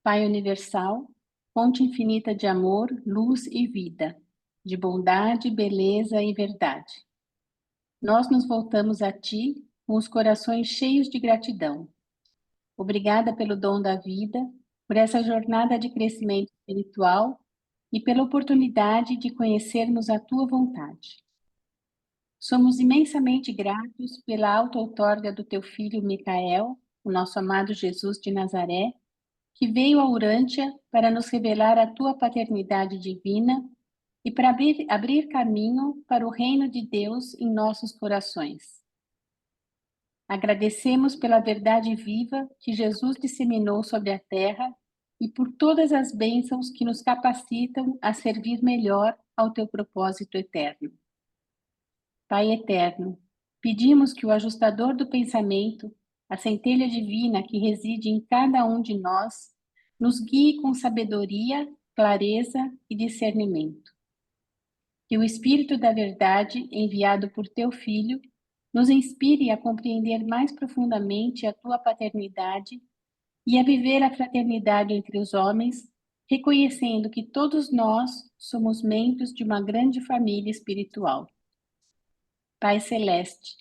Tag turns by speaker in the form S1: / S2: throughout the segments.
S1: Pai universal, fonte infinita de amor, luz e vida, de bondade, beleza e verdade. Nós nos voltamos a Ti com os corações cheios de gratidão. Obrigada pelo dom da vida, por essa jornada de crescimento espiritual e pela oportunidade de conhecermos a Tua vontade. Somos imensamente gratos pela auto-outorga do Teu Filho Micael, o nosso amado Jesus de Nazaré, que veio a Urântia para nos revelar a Tua paternidade divina e para abrir caminho para o reino de Deus em nossos corações. Agradecemos pela verdade viva que Jesus disseminou sobre a terra e por todas as bênçãos que nos capacitam a servir melhor ao Teu propósito eterno. Pai eterno, pedimos que o ajustador do pensamento, a centelha divina que reside em cada um de nós, nos guie com sabedoria, clareza e discernimento. Que o Espírito da Verdade, enviado por Teu Filho, nos inspire a compreender mais profundamente a Tua paternidade e a viver a fraternidade entre os homens, reconhecendo que todos nós somos membros de uma grande família espiritual. Pai Celeste,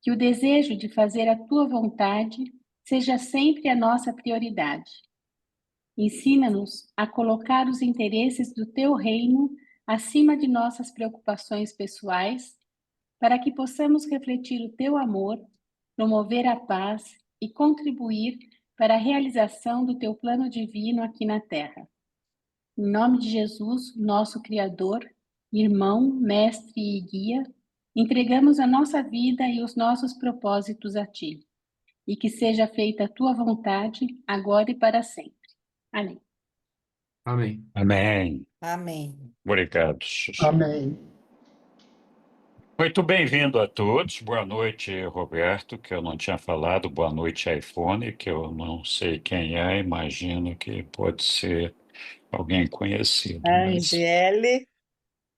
S1: que o desejo de fazer a Tua vontade seja sempre a nossa prioridade. Ensina-nos a colocar os interesses do Teu reino acima de nossas preocupações pessoais, para que possamos refletir o Teu amor, promover a paz e contribuir para a realização do Teu plano divino aqui na Terra. Em nome de Jesus, nosso Criador, irmão, mestre e guia, entregamos a nossa vida e os nossos propósitos a Ti, e que seja feita a Tua vontade, agora e para sempre. Amém.
S2: Amém.
S3: Amém.
S4: Amém.
S3: Obrigado, Susi.
S5: Amém.
S3: Muito bem-vindo a todos. Boa noite, Roberto, que eu não tinha falado. Boa noite, iPhone, que eu não sei quem é. Imagino que pode ser alguém conhecido, mas
S4: Angele.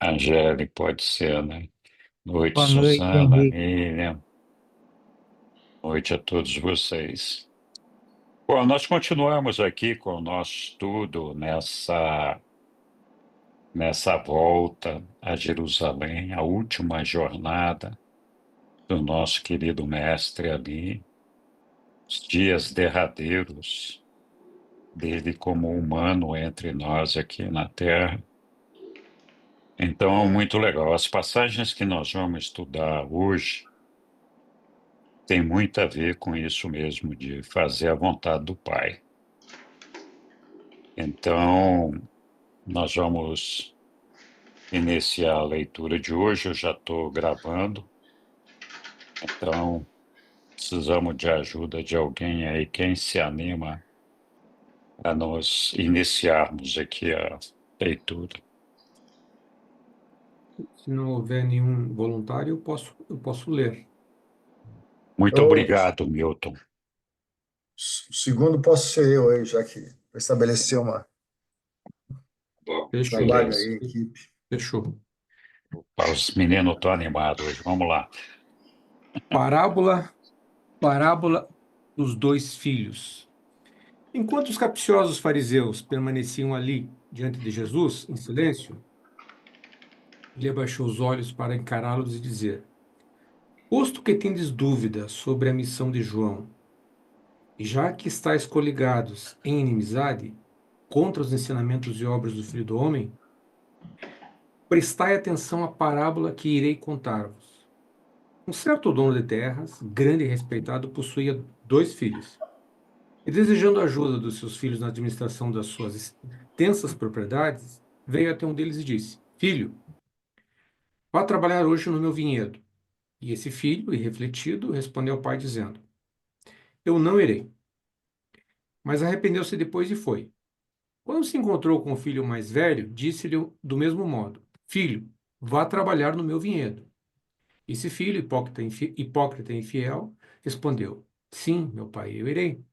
S3: Angele pode ser, né? Noite,
S5: Boa noite,
S3: Suzana,
S5: Henrique.
S3: Miriam. Noite a todos vocês. Bom, nós continuamos aqui com o nosso estudo nessa volta a Jerusalém, a última jornada do nosso querido mestre ali, os dias derradeiros dele como humano entre nós aqui na Terra. Então, muito legal. As passagens que nós vamos estudar hoje têm muito a ver com isso mesmo, de fazer a vontade do Pai. Então, nós vamos iniciar a leitura de hoje. Eu já estou gravando, então precisamos de ajuda de alguém aí, quem se anima a nós iniciarmos aqui a leitura.
S2: Se não houver nenhum voluntário, eu posso ler.
S3: Muito obrigado, Milton.
S5: O segundo posso ser eu aí, já que estabeleceu uma
S3: Bom,
S2: Fechou.
S5: trabalho
S3: beleza.
S5: aí, equipe.
S2: Fechou.
S3: Os meninos estão animados hoje. Vamos lá.
S2: Parábola dos dois filhos. Enquanto os capciosos fariseus permaneciam ali diante de Jesus, em silêncio, ele abaixou os olhos para encará-los e dizer: Posto que tendes dúvida sobre a missão de João, e já que estáis coligados em inimizade contra os ensinamentos e obras do Filho do Homem, prestai atenção à parábola que irei contar-vos. Um certo dono de terras, grande e respeitado, possuía 2 filhos. E desejando a ajuda dos seus filhos na administração das suas extensas propriedades, veio até um deles e disse: Filho, vá trabalhar hoje no meu vinhedo. E esse filho, irrefletido, respondeu ao pai dizendo: Eu não irei. Mas arrependeu-se depois e foi. Quando se encontrou com o filho mais velho, disse-lhe do mesmo modo: Filho, vá trabalhar no meu vinhedo. Esse filho, hipócrita e infiel, respondeu: Sim, meu pai, eu irei.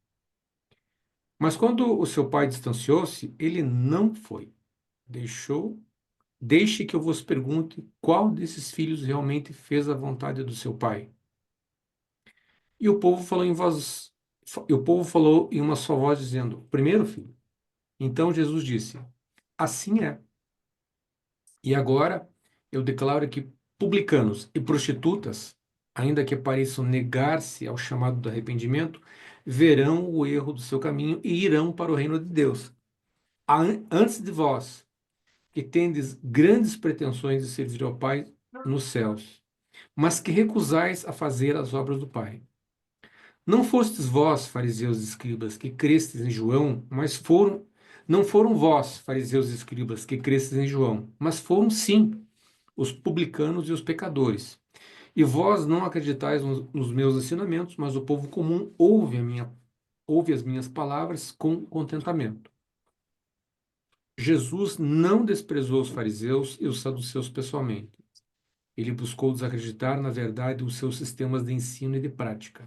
S2: Mas quando o seu pai distanciou-se, ele não foi. Deixe que eu vos pergunte qual desses filhos realmente fez a vontade do seu pai. E o povo falou em uma só voz, dizendo: o primeiro filho. Então Jesus disse: assim é. E agora eu declaro que publicanos e prostitutas, ainda que pareçam negar-se ao chamado do arrependimento, verão o erro do seu caminho e irão para o reino de Deus. Antes de vós, que tendes grandes pretensões de servir ao Pai nos céus, mas que recusais a fazer as obras do Pai. Não fostes vós, fariseus e escribas, que crestes em João, não foram vós, fariseus e escribas, que crestes em João, mas foram sim os publicanos e os pecadores. E vós não acreditais nos meus ensinamentos, mas o povo comum ouve as minhas palavras com contentamento. Jesus não desprezou os fariseus e os saduceus pessoalmente. Ele buscou desacreditar, na verdade, os seus sistemas de ensino e de prática.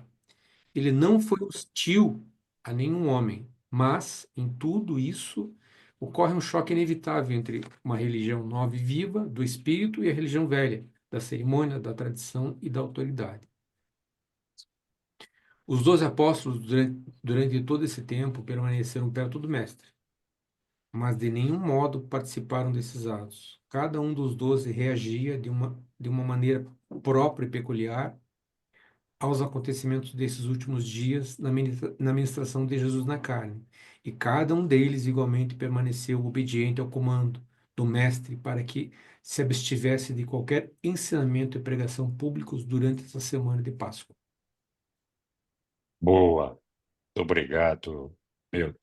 S2: Ele não foi hostil a nenhum homem, mas, em tudo isso, ocorre um choque inevitável entre uma religião nova e viva, do espírito, e a religião velha, da cerimônia, da tradição e da autoridade. Os 12 apóstolos, durante todo esse tempo, permaneceram perto do Mestre, mas de nenhum modo participaram desses atos. Cada um dos 12 reagia de uma maneira própria e peculiar aos acontecimentos desses últimos dias na ministração de Jesus na carne. E cada um deles igualmente permaneceu obediente ao comando do Mestre para que se abstivesse de qualquer ensinamento e pregação públicos durante essa semana de Páscoa.
S3: Boa, obrigado. Meu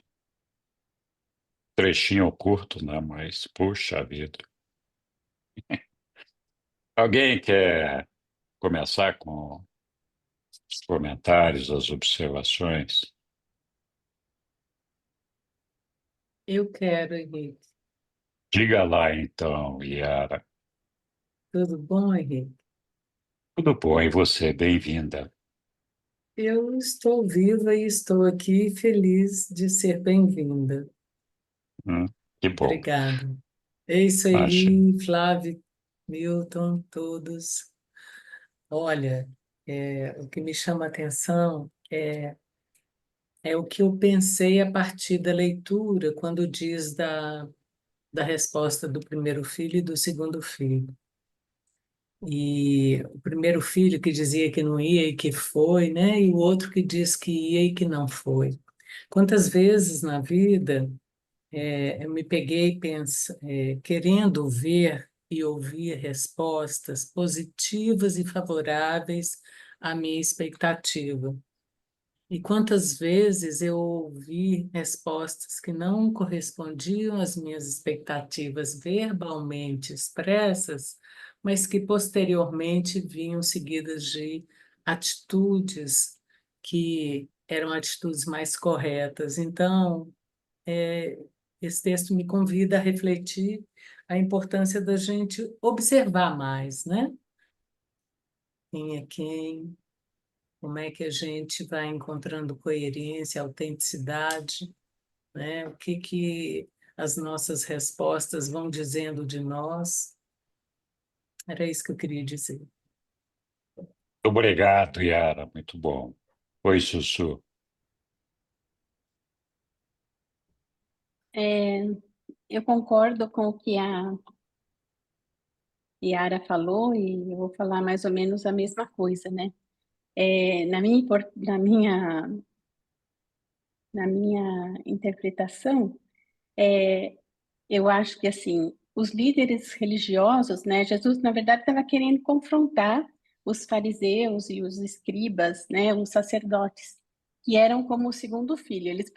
S3: trechinho curto, né? Mas, puxa vida. Alguém quer começar com os comentários, as observações?
S4: Eu quero, Henrique.
S3: Diga lá então, Yara.
S4: Tudo bom, Henrique?
S3: Tudo bom, e você? Bem-vinda.
S4: Eu estou viva e estou aqui feliz de ser bem-vinda.
S3: Que bom.
S4: Obrigada. É isso
S3: Imagina.
S4: aí, Flávio, Milton, todos. Olha, o que me chama a atenção é o que eu pensei a partir da leitura, quando diz da resposta do primeiro filho e do segundo filho. E o primeiro filho que dizia que não ia e que foi, né? E o outro que diz que ia e que não foi. Quantas vezes na vida eu me peguei querendo ver e ouvir respostas positivas e favoráveis à minha expectativa. E quantas vezes eu ouvi respostas que não correspondiam às minhas expectativas verbalmente expressas, mas que posteriormente vinham seguidas de atitudes que eram atitudes mais corretas. Então, esse texto me convida a refletir a importância da gente observar mais, né? Quem é quem, como é que a gente vai encontrando coerência, autenticidade, né? O que as nossas respostas vão dizendo de nós. Era isso que eu queria dizer.
S3: Obrigado, Yara. Muito bom. Oi, Sussu.
S1: Eu concordo com o que a Yara falou e eu vou falar mais ou menos a mesma coisa, né? Na minha interpretação, eu acho que assim, os líderes religiosos, né? Jesus, na verdade, estava querendo confrontar os fariseus e os escribas, né? Os sacerdotes, que eram como o segundo filho. Eles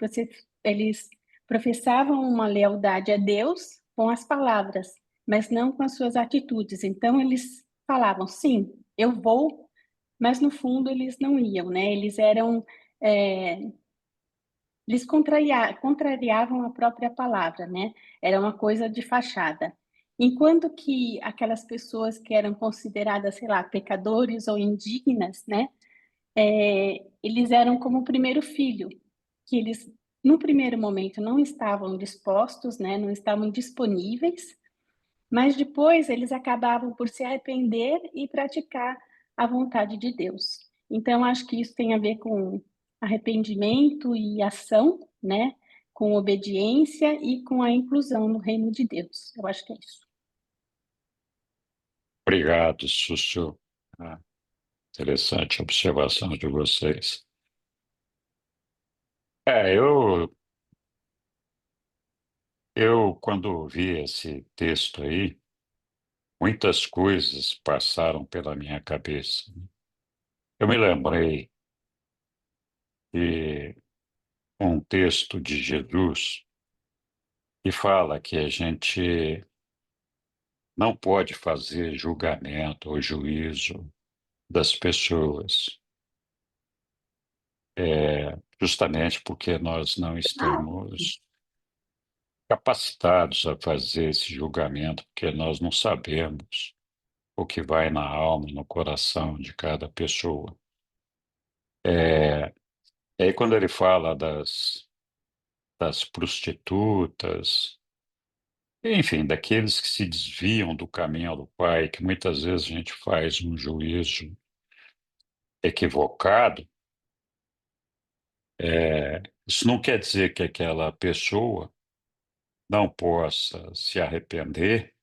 S1: professavam uma lealdade a Deus com as palavras, mas não com as suas atitudes. Então, eles falavam, sim, eu vou, mas no fundo eles não iam, né? Eles contrariavam a própria palavra, né? Era uma coisa de fachada. Enquanto que aquelas pessoas que eram consideradas, sei lá, pecadores ou indignas, né? Eles eram como o primeiro filho, que eles, no primeiro momento, não estavam dispostos, né? Não estavam disponíveis, mas depois eles acabavam por se arrepender e praticar a vontade de Deus. Então, acho que isso tem a ver com arrependimento e ação, né? Com obediência e com a inclusão no reino de Deus. Eu acho que é isso.
S3: Obrigado, Sussu. Ah, interessante a observação de vocês. Eu quando vi esse texto aí, muitas coisas passaram pela minha cabeça. Eu me lembrei de um texto de Jesus que fala que a gente não pode fazer julgamento ou juízo das pessoas, justamente porque nós não estamos capacitados a fazer esse julgamento, porque nós não sabemos o que vai na alma, no coração de cada pessoa. E aí, quando ele fala das prostitutas, enfim, daqueles que se desviam do caminho do Pai, que muitas vezes a gente faz um juízo equivocado, isso não quer dizer que aquela pessoa não possa se arrepender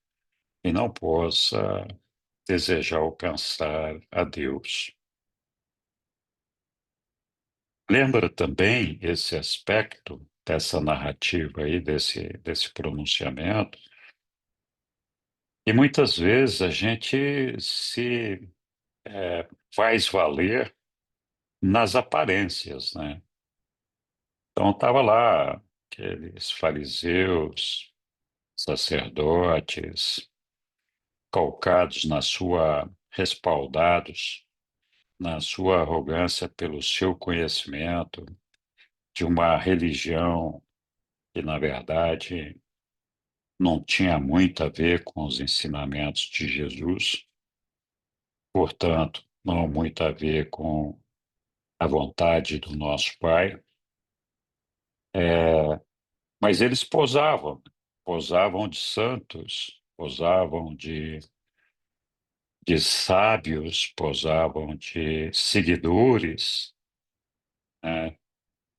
S3: e não possa desejar alcançar a Deus. Lembra também esse aspecto dessa narrativa aí, desse pronunciamento, e muitas vezes a gente se faz valer nas aparências, né? Então estava lá aqueles fariseus, sacerdotes, calcados na sua, respaldados na sua arrogância pelo seu conhecimento de uma religião que, na verdade, não tinha muito a ver com os ensinamentos de Jesus, portanto, não muito a ver com a vontade do nosso Pai, mas eles posavam de santos, posavam de sábios, posavam de seguidores, né,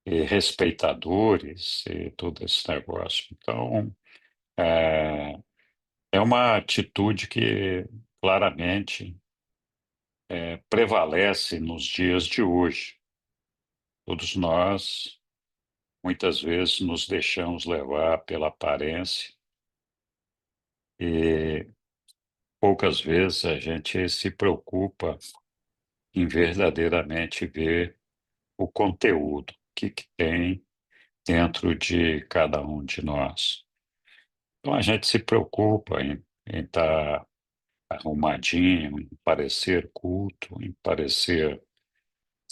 S3: e respeitadores e todo esse negócio. Então, é, é uma atitude que claramente prevalece nos dias de hoje. Todos nós, muitas vezes, nos deixamos levar pela aparência e poucas vezes a gente se preocupa em verdadeiramente ver o conteúdo, que tem dentro de cada um de nós. Então a gente se preocupa em estar arrumadinho, em parecer culto, em parecer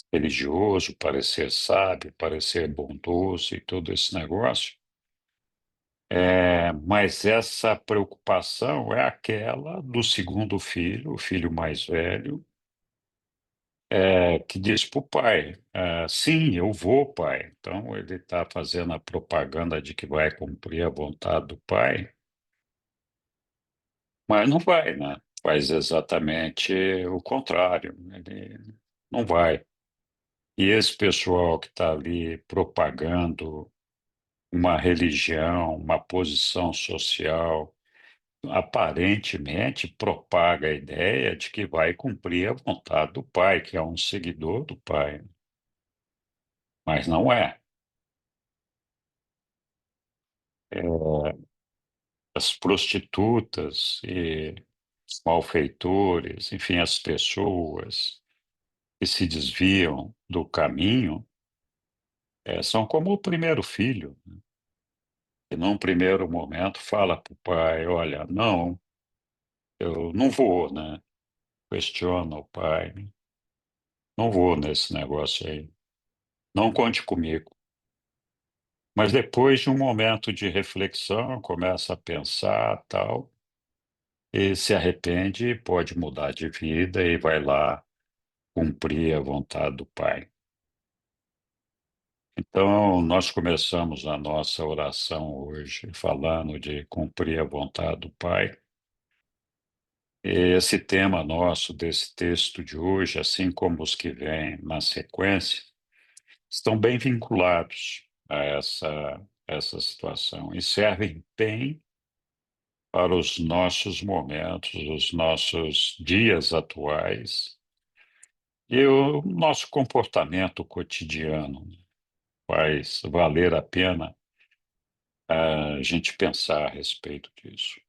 S3: religioso, parecer sábio, parecer bondoso e todo esse negócio. Mas essa preocupação é aquela do segundo filho, o filho mais velho, que diz para o pai: sim, eu vou, pai. Então ele está fazendo a propaganda de que vai cumprir a vontade do pai, mas não vai, né? Faz exatamente o contrário. Ele não vai. E esse pessoal que está ali propagando uma religião, uma posição social, aparentemente propaga a ideia de que vai cumprir a vontade do Pai, que é um seguidor do Pai, mas não é. As prostitutas e os malfeitores, enfim, as pessoas que se desviam do caminho, são como o primeiro filho, que num primeiro momento fala para o pai: olha, não, eu não vou, né? Questiona o pai: não vou nesse negócio aí, não conte comigo. Mas depois de um momento de reflexão, começa a pensar tal, e se arrepende, pode mudar de vida e vai lá cumprir a vontade do pai. Então, nós começamos a nossa oração hoje falando de cumprir a vontade do Pai. Esse tema nosso desse texto de hoje, assim como os que vêm na sequência, estão bem vinculados a essa situação e servem bem para os nossos momentos, os nossos dias atuais e o nosso comportamento cotidiano. Faz valer a pena a gente pensar a respeito disso.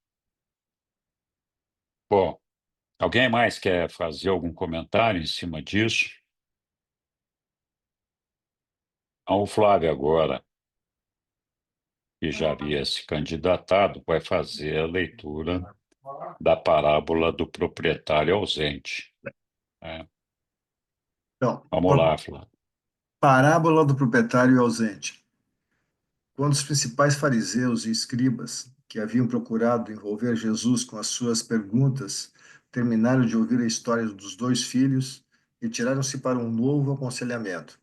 S3: Bom, alguém mais quer fazer algum comentário em cima disso? Então, o Flávio agora, que já havia se candidatado, vai fazer a leitura da parábola do proprietário ausente.
S5: Então,
S3: Vamos lá, Flávio.
S5: parábola do proprietário ausente. Quando os principais fariseus e escribas, que haviam procurado envolver Jesus com as suas perguntas, terminaram de ouvir a história dos dois filhos, retiraram-se para um novo aconselhamento.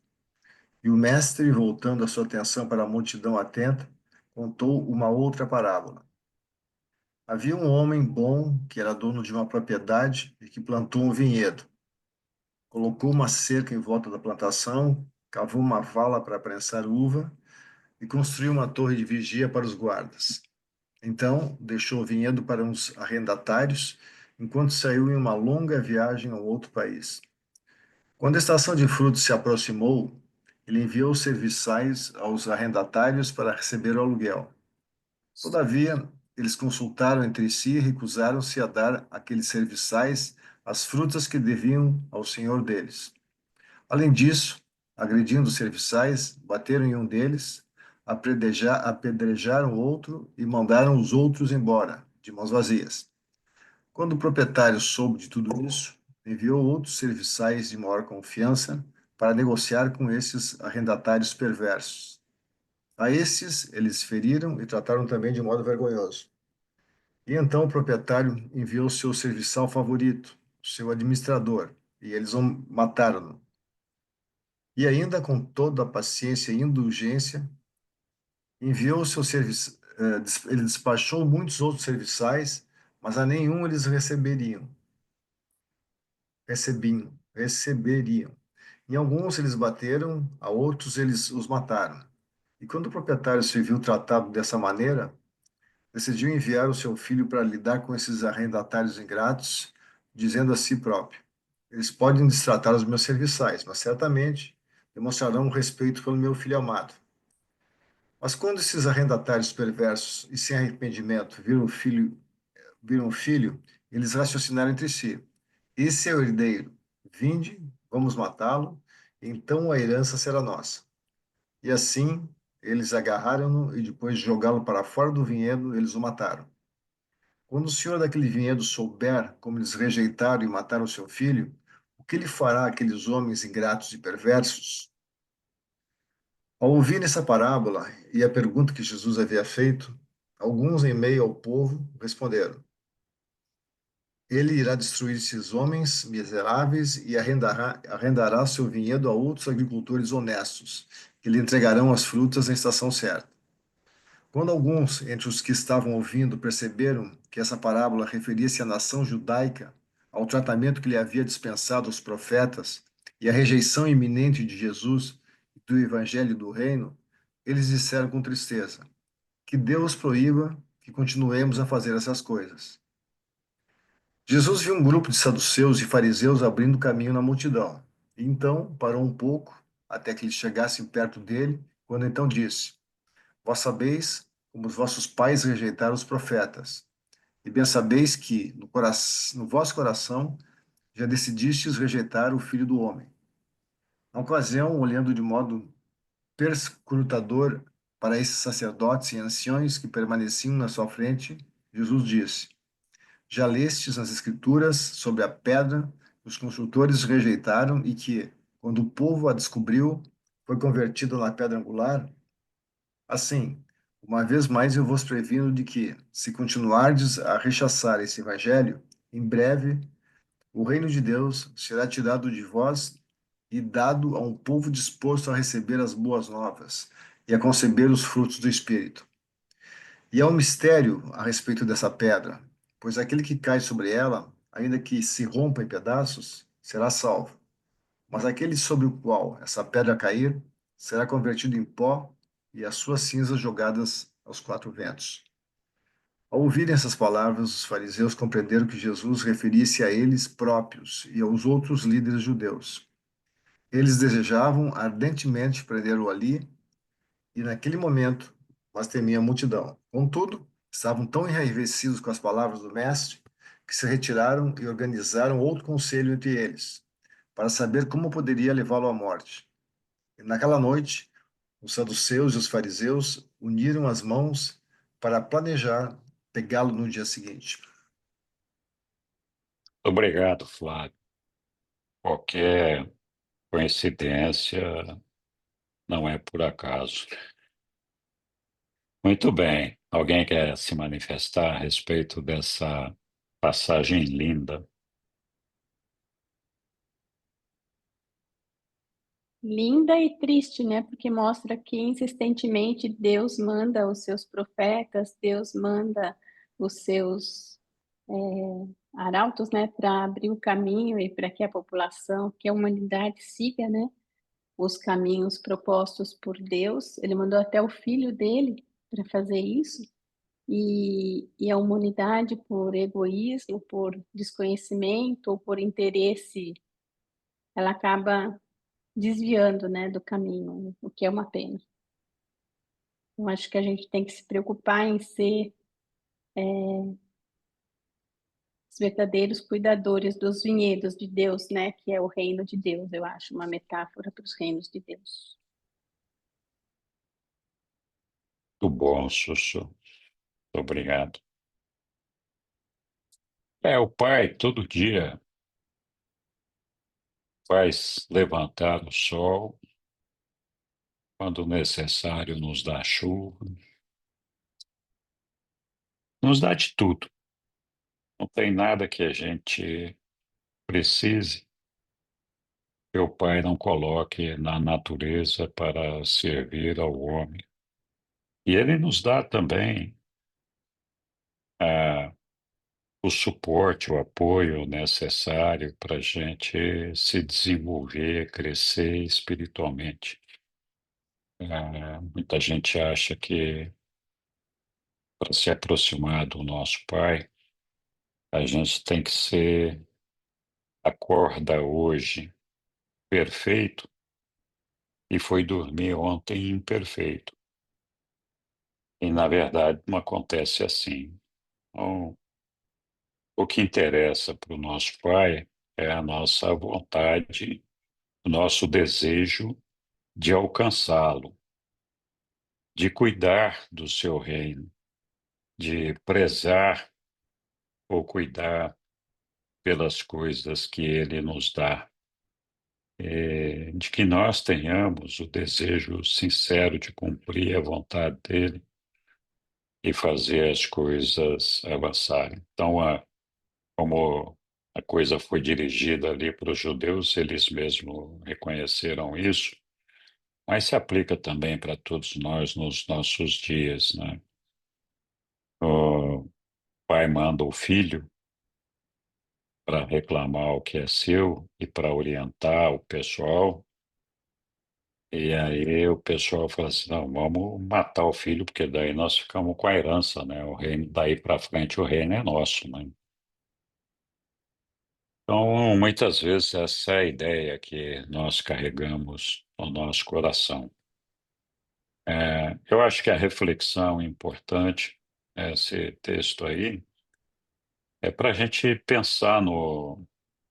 S5: E o mestre, voltando a sua atenção para a multidão atenta, contou uma outra parábola. Havia um homem bom que era dono de uma propriedade e que plantou um vinhedo. Colocou uma cerca em volta da plantação, cavou uma vala para prensar uva e construiu uma torre de vigia para os guardas. Então, deixou o vinhedo para uns arrendatários, enquanto saiu em uma longa viagem a outro país. Quando a estação de frutos se aproximou, ele enviou serviçais aos arrendatários para receber o aluguel. Todavia, eles consultaram entre si e recusaram-se a dar àqueles serviçais as frutas que deviam ao senhor deles. Além disso, agredindo os serviçais, bateram em um deles, apedrejaram o outro e mandaram os outros embora, de mãos vazias. Quando o proprietário soube de tudo isso, enviou outros serviçais de maior confiança para negociar com esses arrendatários perversos. A esses eles feriram e trataram também de modo vergonhoso. E então o proprietário enviou seu serviçal favorito, seu administrador, e eles o mataram-no. E ainda com toda a paciência e indulgência, enviou seu serviço, ele despachou muitos outros serviçais, mas a nenhum eles receberiam. Em alguns eles bateram, a outros eles os mataram. E quando o proprietário se viu tratado dessa maneira, decidiu enviar o seu filho para lidar com esses arrendatários ingratos, dizendo a si próprio: eles podem destratar os meus serviçais, mas certamente demonstrarão respeito pelo meu filho amado. Mas quando esses arrendatários perversos e sem arrependimento viram o filho, eles raciocinaram entre si: esse é o herdeiro, vinde, vamos matá-lo, então a herança será nossa. E assim, eles agarraram-no e depois de jogá-lo para fora do vinhedo, eles o mataram. Quando o senhor daquele vinhedo souber como eles rejeitaram e mataram seu filho, o que ele fará àqueles homens ingratos e perversos? Ao ouvir essa parábola e a pergunta que Jesus havia feito, alguns em meio ao povo responderam: ele irá destruir esses homens miseráveis e arrendará seu vinhedo a outros agricultores honestos, que lhe entregarão as frutas na estação certa. Quando alguns entre os que estavam ouvindo perceberam que essa parábola referia-se à nação judaica, ao tratamento que lhe havia dispensado os profetas e à rejeição iminente de Jesus e do evangelho do reino, eles disseram com tristeza: que Deus proíba que continuemos a fazer essas coisas. Jesus viu um grupo de saduceus e fariseus abrindo caminho na multidão. E então parou um pouco, até que eles chegassem perto dele, quando então disse: vós sabeis como os vossos pais rejeitaram os profetas, e bem sabeis que no vosso coração já decidistes rejeitar o Filho do Homem. Na ocasião, olhando de modo perscrutador para esses sacerdotes e anciões que permaneciam na sua frente, Jesus disse: já lestes nas Escrituras sobre a pedra que os construtores rejeitaram e que, quando o povo a descobriu, foi convertida na pedra angular? Assim, uma vez mais eu vos previno de que, se continuardes a rechaçar esse evangelho, em breve o reino de Deus será tirado de vós e dado a um povo disposto a receber as boas novas e a conceber os frutos do Espírito. E há um mistério a respeito dessa pedra, pois aquele que cai sobre ela ainda que se rompa em pedaços, será salvo. Mas aquele sobre o qual essa pedra cair, será convertido em pó e as suas cinzas jogadas aos quatro ventos. Ao ouvirem essas palavras, os fariseus compreenderam que Jesus referia-se a eles próprios e aos outros líderes judeus. Eles desejavam ardentemente prendê-lo ali e naquele momento, mas temiam a multidão. Contudo, estavam tão enraivecidos com as palavras do mestre que se retiraram e organizaram outro conselho entre eles, para saber como poderia levá-lo à morte. E naquela noite, os saduceus e os fariseus uniram as mãos para planejar pegá-lo no dia seguinte.
S3: Obrigado, Flávio. Qualquer coincidência não é por acaso. Muito bem. Alguém quer se manifestar a respeito dessa passagem linda?
S1: Linda e triste, né? Porque mostra que insistentemente Deus manda os seus profetas, Deus manda os seus arautos, né, para abrir o caminho e para que a população, que a humanidade siga, né, os caminhos propostos por Deus. Ele mandou até o filho dele para fazer isso. E a humanidade, por egoísmo, por desconhecimento ou por interesse, ela acaba desviando, né, do caminho, o que é uma pena. Eu acho que a gente tem que se preocupar em ser os verdadeiros cuidadores dos vinhedos de Deus, né, que é o reino de Deus, eu acho, uma metáfora para os reinos de Deus.
S3: Muito bom, Sussu. Muito obrigado. O Pai todo dia faz levantar o sol, quando necessário nos dá chuva, nos dá de tudo. Não tem nada que a gente precise que o Pai não coloque na natureza para servir ao homem. E Ele nos dá também ah, o suporte, o apoio necessário para a gente se desenvolver, crescer espiritualmente. Muita gente acha que para se aproximar do nosso Pai, a gente tem que ser, acorda hoje perfeito e foi dormir ontem imperfeito. E, na verdade, não acontece assim. Então, o que interessa para o nosso Pai é a nossa vontade, o nosso desejo de alcançá-lo, de cuidar do seu reino, de prezar ou cuidar pelas coisas que ele nos dá, de que nós tenhamos o desejo sincero de cumprir a vontade dele e fazer as coisas avançarem. Então, como a coisa foi dirigida ali para os judeus, eles mesmos reconheceram isso, mas se aplica também para todos nós nos nossos dias, né? O pai manda o filho para reclamar o que é seu e para orientar o pessoal, e aí o pessoal fala assim, não, vamos matar o filho, porque daí nós ficamos com a herança, né? O reino, daí para frente o reino é nosso, né? Então, muitas vezes essa é a ideia que nós carregamos no nosso coração. Eu acho que a reflexão importante, esse texto aí, é para a gente pensar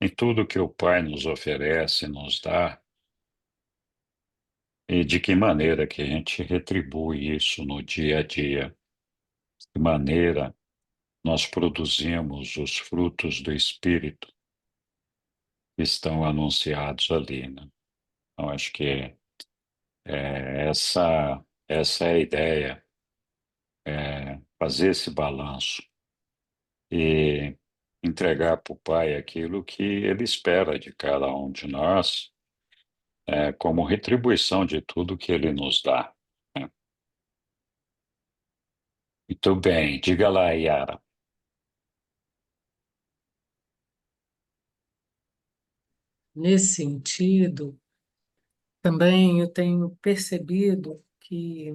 S3: em tudo que o Pai nos oferece, nos dá, e de que maneira que a gente retribui isso no dia a dia, de que maneira nós produzimos os frutos do Espírito que estão anunciados ali, né? Então, acho que essa é a ideia, fazer esse balanço e entregar para o Pai aquilo que Ele espera de cada um de nós, como retribuição de tudo que Ele nos dá, né? Muito bem, diga lá, Yara.
S4: Nesse sentido, também eu tenho percebido que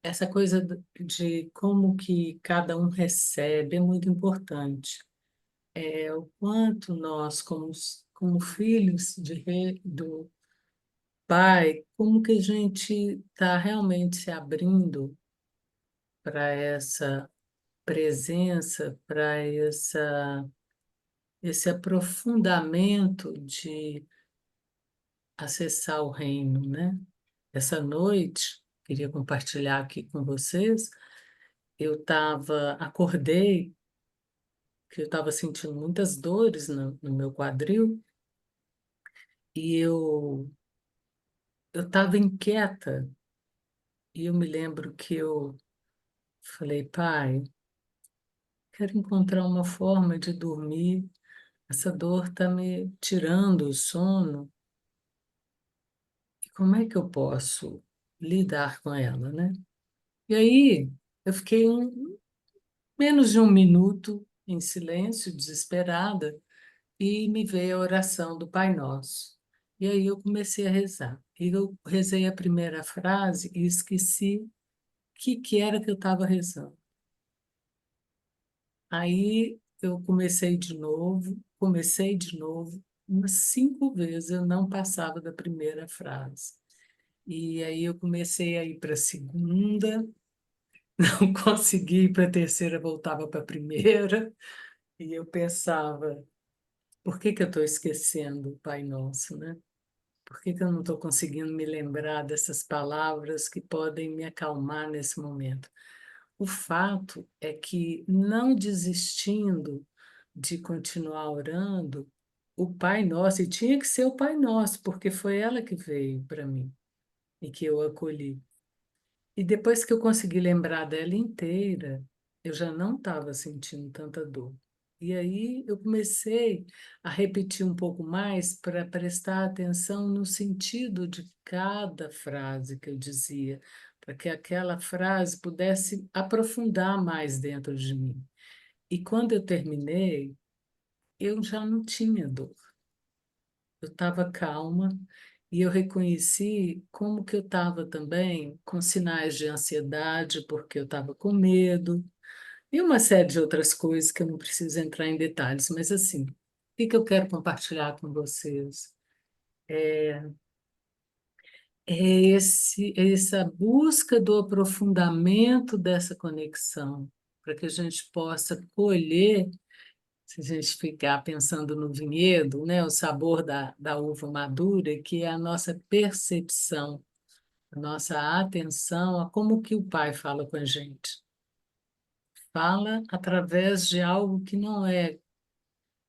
S4: essa coisa de como que cada um recebe é muito importante. É o quanto nós, como filhos do Pai, como que a gente está realmente se abrindo para essa presença, para esse aprofundamento de acessar o reino, né? Essa noite, queria compartilhar aqui com vocês, acordei, que eu estava sentindo muitas dores no meu quadril, e eu estava inquieta, e eu me lembro que eu falei, pai, quero encontrar uma forma de dormir, essa dor está me tirando o sono, e como é que eu posso lidar com ela, né? E aí eu fiquei menos de um minuto em silêncio, desesperada, e me veio a oração do Pai Nosso. E aí eu comecei a rezar. E eu rezei a primeira frase e esqueci o que era que eu estava rezando. Aí eu comecei de novo, umas 5 vezes eu não passava da primeira frase. E aí eu comecei a ir para a segunda, não consegui ir para a terceira, voltava para a primeira, e eu pensava, por que que eu estou esquecendo o Pai Nosso, né? Por que que eu não estou conseguindo me lembrar dessas palavras que podem me acalmar nesse momento? O fato é que, não desistindo de continuar orando, o Pai Nosso, e tinha que ser o Pai Nosso, porque foi ela que veio para mim e que eu acolhi. E depois que eu consegui lembrar dela inteira, eu já não estava sentindo tanta dor. E aí eu comecei a repetir um pouco mais para prestar atenção no sentido de cada frase que eu dizia, para que aquela frase pudesse aprofundar mais dentro de mim. E quando eu terminei, eu já não tinha dor. Eu estava calma e eu reconheci como que eu estava também com sinais de ansiedade, porque eu estava com medo, e uma série de outras coisas que eu não preciso entrar em detalhes, mas assim, o que que eu quero compartilhar com vocês? É essa busca do aprofundamento dessa conexão, para que a gente possa colher, se a gente ficar pensando no vinhedo, né, o sabor da uva madura, que é a nossa percepção, a nossa atenção a como que o Pai fala com a gente. Fala através de algo que não é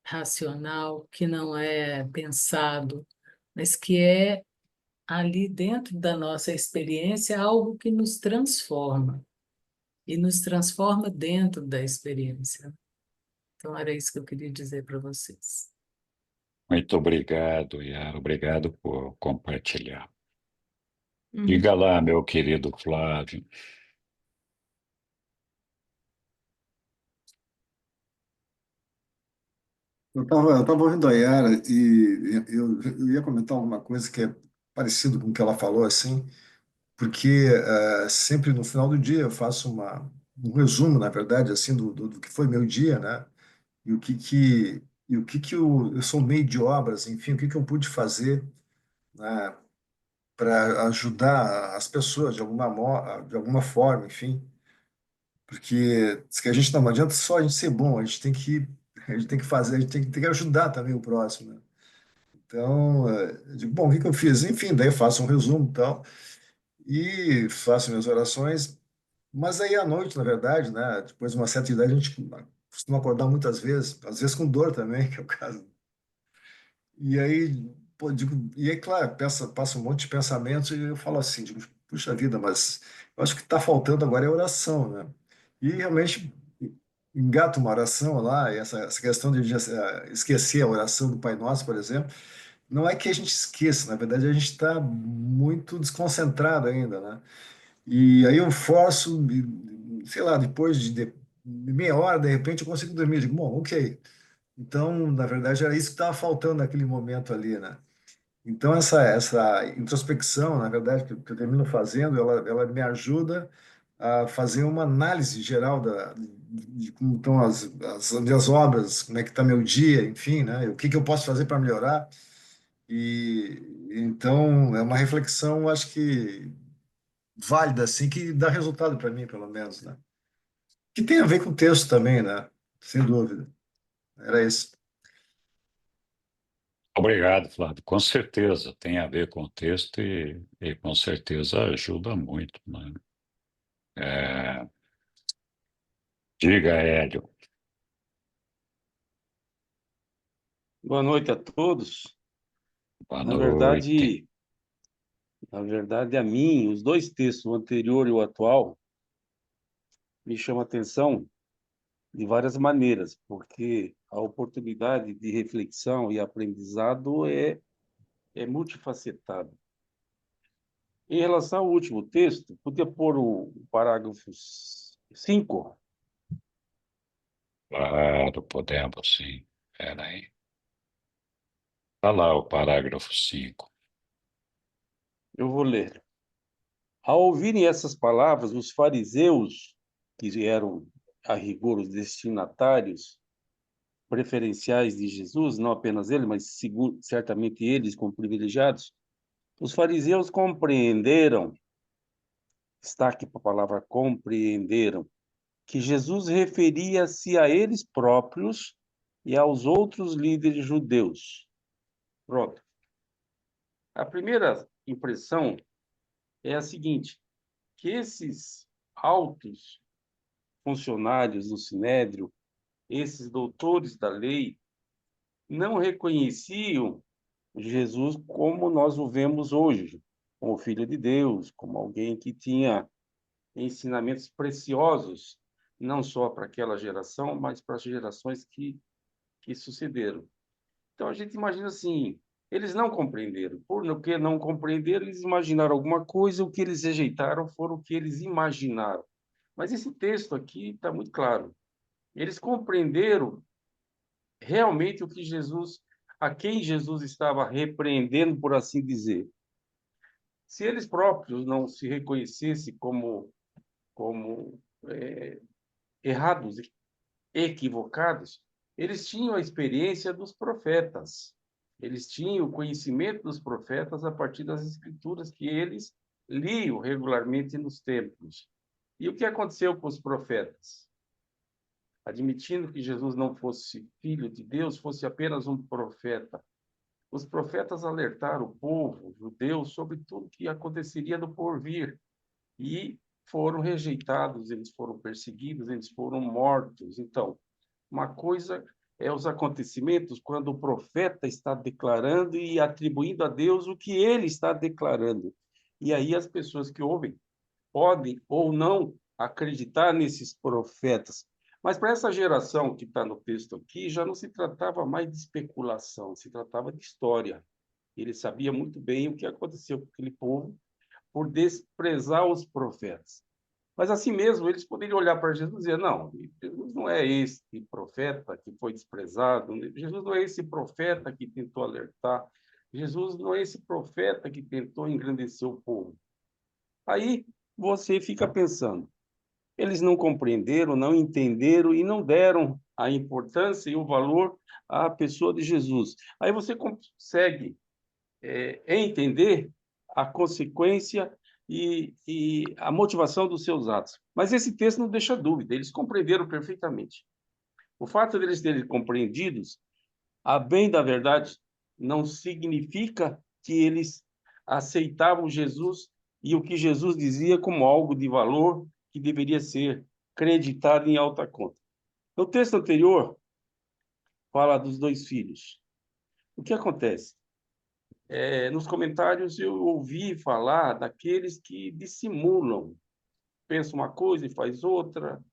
S4: racional, que não é pensado, mas que é ali dentro da nossa experiência algo que nos transforma e nos transforma dentro da experiência. Então era isso que eu queria dizer para vocês.
S3: Muito obrigado, Yara. Obrigado por compartilhar.
S1: Uhum.
S3: Diga lá, meu querido Flávio.
S5: Eu tava ouvindo a Yara e eu ia comentar alguma coisa que é parecido com o que ela falou, assim, porque sempre no final do dia eu faço um resumo, na verdade, assim, do que foi meu dia, né? E o que que eu sou meio de obras, enfim, o que que eu pude fazer, né, para ajudar as pessoas de alguma forma, enfim, porque diz que a gente não adianta só a gente ser bom, a gente tem que fazer, a gente tem que ajudar também o próximo, né? Então, eu digo, bom, o que que eu fiz? Enfim, daí eu faço um resumo e tal, e faço minhas orações, mas aí à noite, na verdade, né, depois de uma certa idade, a gente costuma acordar muitas vezes, às vezes com dor também, que é o caso. E aí, pô, digo, e aí, claro, passa um monte de pensamentos e eu falo assim, digo, puxa vida, mas eu acho que está faltando agora é oração, né? E realmente engata uma oração lá, e essa questão de esquecer a oração do Pai Nosso, por exemplo, não é que a gente esqueça, na verdade a gente está muito desconcentrado ainda, né? E aí eu forço, sei lá, depois de meia hora, de repente eu consigo dormir, digo, bom, ok, Então, na verdade, era isso que estava faltando naquele momento ali, né? Então, essa introspecção, na verdade, que eu termino fazendo, ela me ajuda a fazer uma análise geral de como estão as minhas obras, como é que está meu dia, enfim, né? O que que eu posso fazer para melhorar. E então, é uma reflexão, acho que válida, assim, que dá resultado para mim, pelo menos, né? Que tem a ver com o texto também, né? Sem dúvida. Era isso.
S3: Obrigado, Flávio. Com certeza tem a ver com o texto e com certeza ajuda muito, né? É, diga, Hélio.
S6: Boa noite a todos.
S3: Boa
S6: Na
S3: noite.
S6: verdade, na verdade, a mim, os dois textos, o anterior e o atual, me chamam a atenção de várias maneiras, porque a oportunidade de reflexão e aprendizado é multifacetada. Em relação ao último texto, podia pôr o parágrafo 5.
S3: Claro, podemos sim. Espera aí. Está lá o parágrafo 5.
S6: Eu vou ler. Ao ouvirem essas palavras, os fariseus, que eram, a rigor, os destinatários preferenciais de Jesus, não apenas ele, mas certamente eles como privilegiados, os fariseus compreenderam, destaque para a palavra compreenderam, que Jesus referia-se a eles próprios e aos outros líderes judeus. Pronto. A primeira impressão é a seguinte, que esses altos funcionários do Sinédrio, esses doutores da lei, não reconheciam Jesus como nós o vemos hoje, como Filho de Deus, como alguém que tinha ensinamentos preciosos, não só para aquela geração, mas para as gerações que sucederam. Então a gente imagina assim, eles não compreenderam. Por no que não compreenderam, eles imaginaram alguma coisa, o que eles rejeitaram foram o que eles imaginaram. Mas esse texto aqui está muito claro. Eles compreenderam realmente o que Jesus, a quem Jesus estava repreendendo, por assim dizer. Se eles próprios não se reconhecessem como errados, equivocados, eles tinham a experiência dos profetas. Eles tinham o conhecimento dos profetas a partir das escrituras que eles liam regularmente nos templos. E o que aconteceu com os profetas? Admitindo que Jesus não fosse filho de Deus, fosse apenas um profeta, os profetas alertaram o povo judeu sobre tudo que aconteceria no porvir e foram rejeitados, eles foram perseguidos, eles foram mortos. Então, uma coisa é os acontecimentos quando o profeta está declarando e atribuindo a Deus o que ele está declarando. E aí as pessoas que ouvem podem ou não acreditar nesses profetas. Mas para essa geração que está no texto aqui, já não se tratava mais de especulação, se tratava de história. Ele sabia muito bem o que aconteceu com aquele povo por desprezar os profetas. Mas assim mesmo, eles poderiam olhar para Jesus e dizer, não, Jesus não é esse profeta que foi desprezado, Jesus não é esse profeta que tentou alertar, Jesus não é esse profeta que tentou engrandecer o povo. Aí você fica pensando, eles não compreenderam, não entenderam e não deram a importância e o valor à pessoa de Jesus. Aí você consegue entender a consequência e a motivação dos seus atos. Mas esse texto não deixa dúvida, eles compreenderam perfeitamente. O fato deles terem compreendidos, a bem da verdade, não significa que eles aceitavam Jesus e o que Jesus dizia como algo de valor que deveria ser creditado em alta conta. No texto anterior, fala dos dois filhos. O que acontece? Nos comentários eu ouvi falar daqueles que dissimulam, pensa uma coisa e faz outra,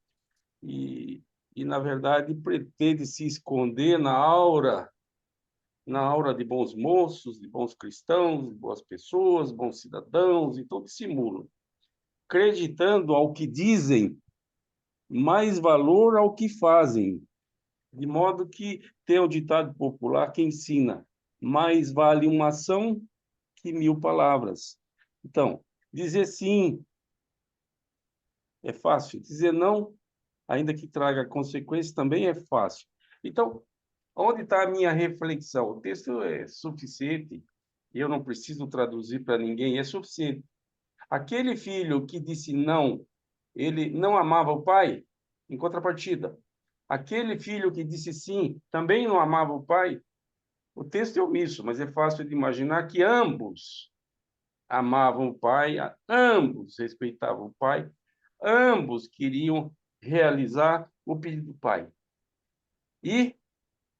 S6: e na verdade pretende se esconder na aura de bons moços, de bons cristãos, de boas pessoas, bons cidadãos, então dissimulam, acreditando ao que dizem, mais valor ao que fazem, de modo que Tem o ditado popular que ensina: mais vale uma ação que 1000 palavras. Então, dizer sim é fácil, dizer não, ainda que traga consequências, também é fácil. Então, onde está a minha reflexão? O texto é suficiente, eu não preciso traduzir para ninguém, é suficiente. Aquele filho que disse não, ele não amava o pai, em contrapartida. Aquele filho que disse sim, também não amava o pai. O texto é omisso, mas é fácil de imaginar que ambos amavam o pai, ambos respeitavam o pai, ambos queriam realizar o pedido do pai. E,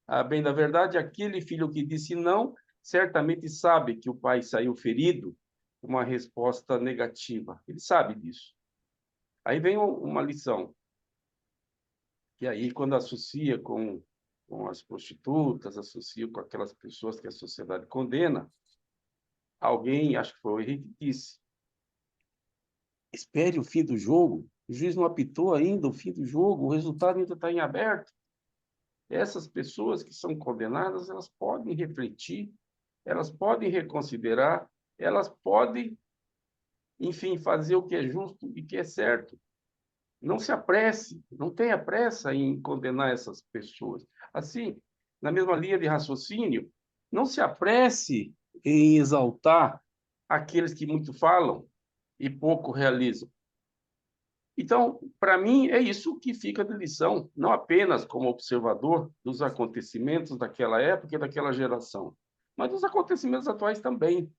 S6: a bem da verdade, aquele filho que disse não, certamente sabe que o pai saiu ferido, uma resposta negativa. Ele sabe disso. Aí vem uma lição. E aí, quando associa com as prostitutas, associa com aquelas pessoas que a sociedade condena, alguém, acho que foi o Henrique, disse: espere o fim do jogo. O juiz não apitou ainda o fim do jogo, o resultado ainda está em aberto. Essas pessoas que são condenadas, elas podem refletir, elas podem reconsiderar, elas podem, enfim, fazer o que é justo e que é certo. Não se apresse, não tenha pressa em condenar essas pessoas. Assim, na mesma linha de raciocínio, não se apresse em exaltar aqueles que muito falam e pouco realizam. Então, para mim, é isso que fica de lição, não apenas como observador dos acontecimentos daquela época e daquela geração, mas dos acontecimentos atuais também.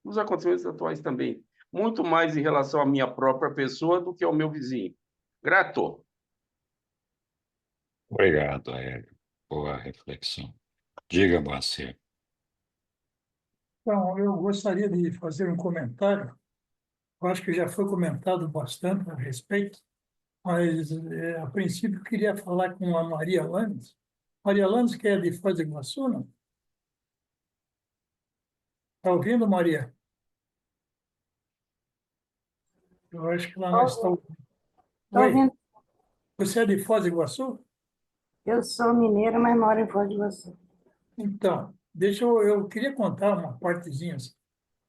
S6: Dos acontecimentos atuais também. Muito mais em relação à minha própria pessoa do que ao meu vizinho. Grato.
S3: Obrigado, Hélio. Boa reflexão. Diga, Moacir.
S7: Então, eu gostaria de fazer um comentário. Eu acho que já foi comentado bastante a respeito, mas, a princípio, eu queria falar com a Maria Landes. Maria Landes, que é de Foz do Iguaçu, não? Está ouvindo, Maria? Eu acho que ela não está ouvindo.
S8: Estou
S7: Oi,
S8: ouvindo.
S7: você é de Foz do Iguaçu?
S8: Eu sou mineira, mas moro em Foz do Iguaçu.
S7: Então, eu queria contar uma partezinha assim,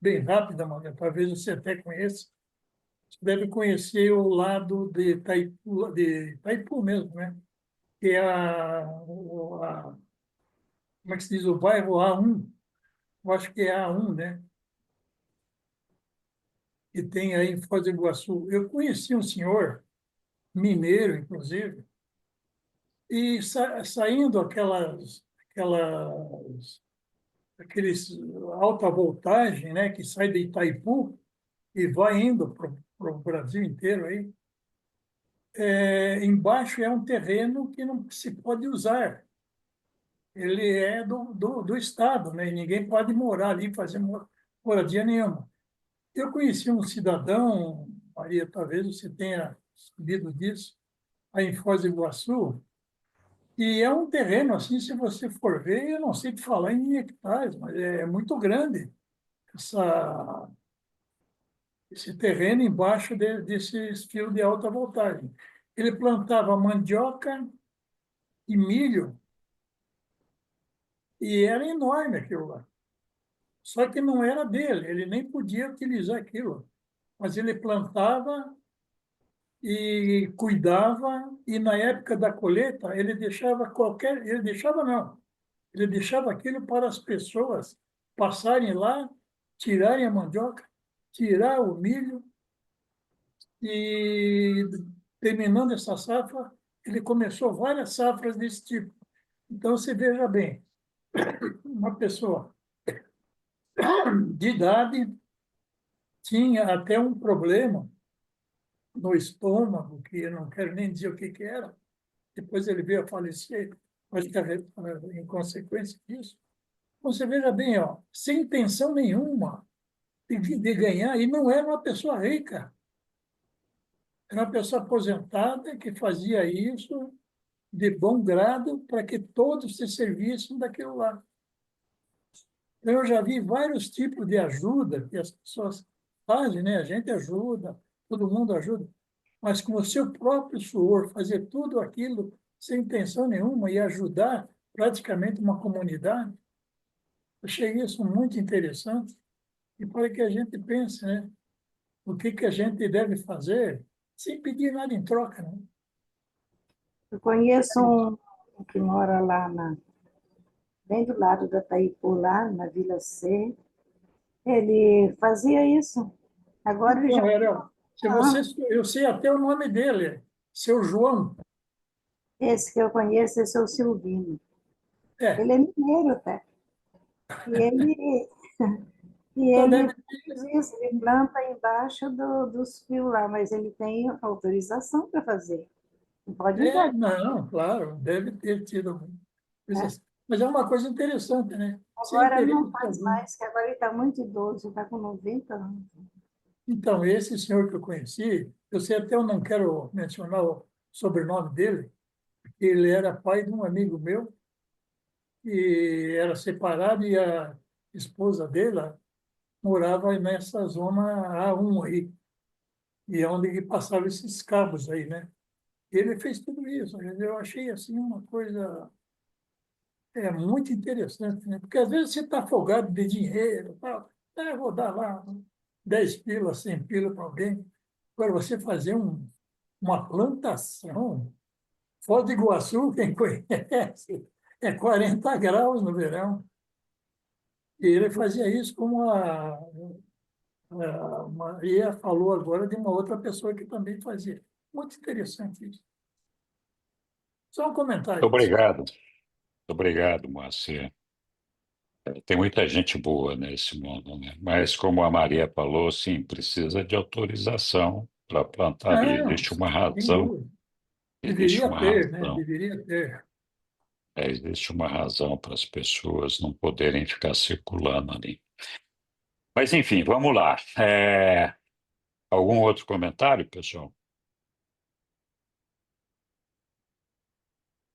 S7: bem rápida, Maria, talvez você até conheça. Você deve conhecer o lado de Itaipu mesmo, né? Que é como é que se diz, o bairro A1, eu acho que é A1, né? Que tem aí em Foz do Iguaçu. Eu conheci um senhor, mineiro, inclusive, e saindo aqueles alta voltagem, né, que sai de Itaipu e vai indo para o Brasil inteiro aí, embaixo é um terreno que não se pode usar. Ele é do Estado, né? E ninguém pode morar ali, fazer moradia nenhuma. Eu conheci um cidadão, Maria, talvez você tenha sabido disso, aí em Foz do Iguaçu, e é um terreno, assim, se você for ver, eu não sei te falar em hectares, mas é muito grande essa, esse terreno embaixo desses fios de alta voltagem. Ele plantava mandioca e milho, e era enorme aquilo lá. Só que não era dele, ele nem podia utilizar aquilo. Mas ele plantava e cuidava, e na época da colheita, ele deixava não, ele deixava aquilo para as pessoas passarem lá, tirarem a mandioca, tirar o milho, e terminando essa safra, ele começou várias safras desse tipo. Então, você veja bem, uma pessoa de idade tinha até um problema no estômago, que eu não quero nem dizer o que era. Depois ele veio a falecer, acho que em consequência disso. Você veja bem, ó, sem intenção nenhuma de ganhar, e não era uma pessoa rica, era uma pessoa aposentada que fazia isso de bom grado para que todos se servissem daquilo lá. Então, eu já vi vários tipos de ajuda que as pessoas fazem, né? A gente ajuda, todo mundo ajuda, mas com o seu próprio suor, fazer tudo aquilo sem intenção nenhuma e ajudar praticamente uma comunidade. Eu achei isso muito interessante e para que a gente pense, né? O que a gente deve fazer sem pedir nada em troca, né?
S8: Eu conheço um que mora bem do lado da Taipu, lá na Vila C. Ele fazia isso. Agora ele já...
S7: Então, se você, eu sei até o nome dele, seu João.
S8: Esse que eu conheço, esse é o Silvino.
S7: É,
S8: Ele é mineiro, até. E ele, e
S7: então
S8: ele
S7: deve
S8: faz isso, ele planta embaixo dos fios lá, mas ele tem autorização para fazer. Não pode invadir.
S7: não, claro, deve ter tido alguma coisa
S8: Né?
S7: assim. Mas é uma coisa interessante, né? Sem
S8: Agora não
S7: interesse
S8: faz
S7: algum.
S8: mais, que agora ele está muito idoso, está com 90 anos.
S7: Então, esse senhor que eu conheci, eu sei até, eu não quero mencionar o sobrenome dele, ele era pai de um amigo meu, e era separado, e a esposa dele morava nessa zona A1 aí, e é onde que passava esses cabos aí, né? Ele fez tudo isso. Eu achei assim uma coisa muito interessante, né? Porque às vezes você está afogado de dinheiro, tal. Vou dar lá 10 pila, 100 pila para alguém. Agora, você fazer uma plantação, Foz do Iguaçu, quem conhece, é 40 graus no verão. E ele fazia isso como a Maria falou agora de uma outra pessoa que também fazia. Muito interessante isso. Só um
S3: Muito
S7: comentário.
S3: obrigado. Muito obrigado, Moacir. Tem muita gente boa nesse mundo, né? Mas, como a Maria falou, sim, precisa de autorização para plantar ali.
S7: Não, sem dúvida.
S3: Existe
S7: Deveria
S3: uma
S7: ter, né?
S3: razão,
S7: Deveria ter.
S3: existe uma razão para as pessoas não poderem ficar circulando ali. Mas, enfim, vamos lá. Algum outro comentário, pessoal?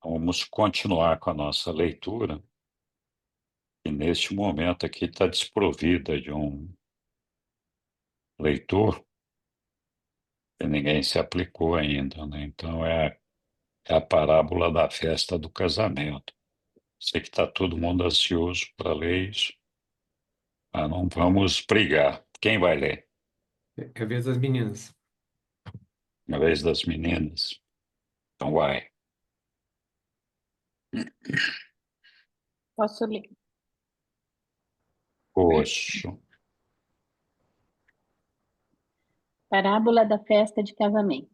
S3: Vamos continuar com a nossa leitura, e neste momento aqui está desprovida de um leitor, e ninguém se aplicou ainda, né? Então é a parábola da festa do casamento. Sei que está todo mundo ansioso para ler isso, mas não vamos brigar. Quem vai ler?
S2: É a vez das meninas.
S3: Uma vez das meninas. Então vai.
S1: Posso ler?
S3: Poxa.
S1: Parábola da festa de casamento.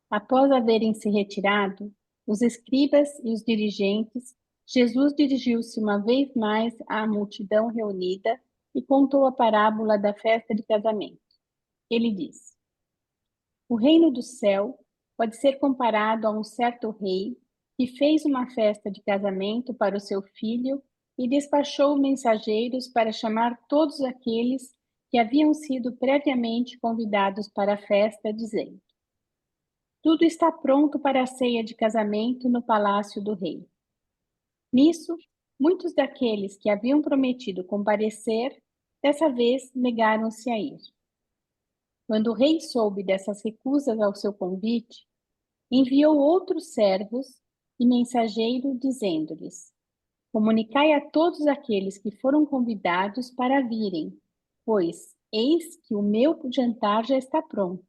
S1: Após haverem se retirado, os escribas e os dirigentes, Jesus dirigiu-se uma vez mais à multidão reunida e contou a parábola da festa de casamento. Ele diz: O reino do céu pode ser comparado a um certo rei que fez uma festa de casamento para o seu filho e despachou mensageiros para chamar todos aqueles que haviam sido previamente convidados para a festa, dizendo: Tudo está pronto para a ceia de casamento no palácio do rei. Nisso, muitos daqueles que haviam prometido comparecer, dessa vez negaram-se a ir. Quando o rei soube dessas recusas ao seu convite, enviou outros servos e mensageiros, dizendo-lhes: Comunicai a todos aqueles que foram convidados para virem, pois eis que o meu jantar já está pronto.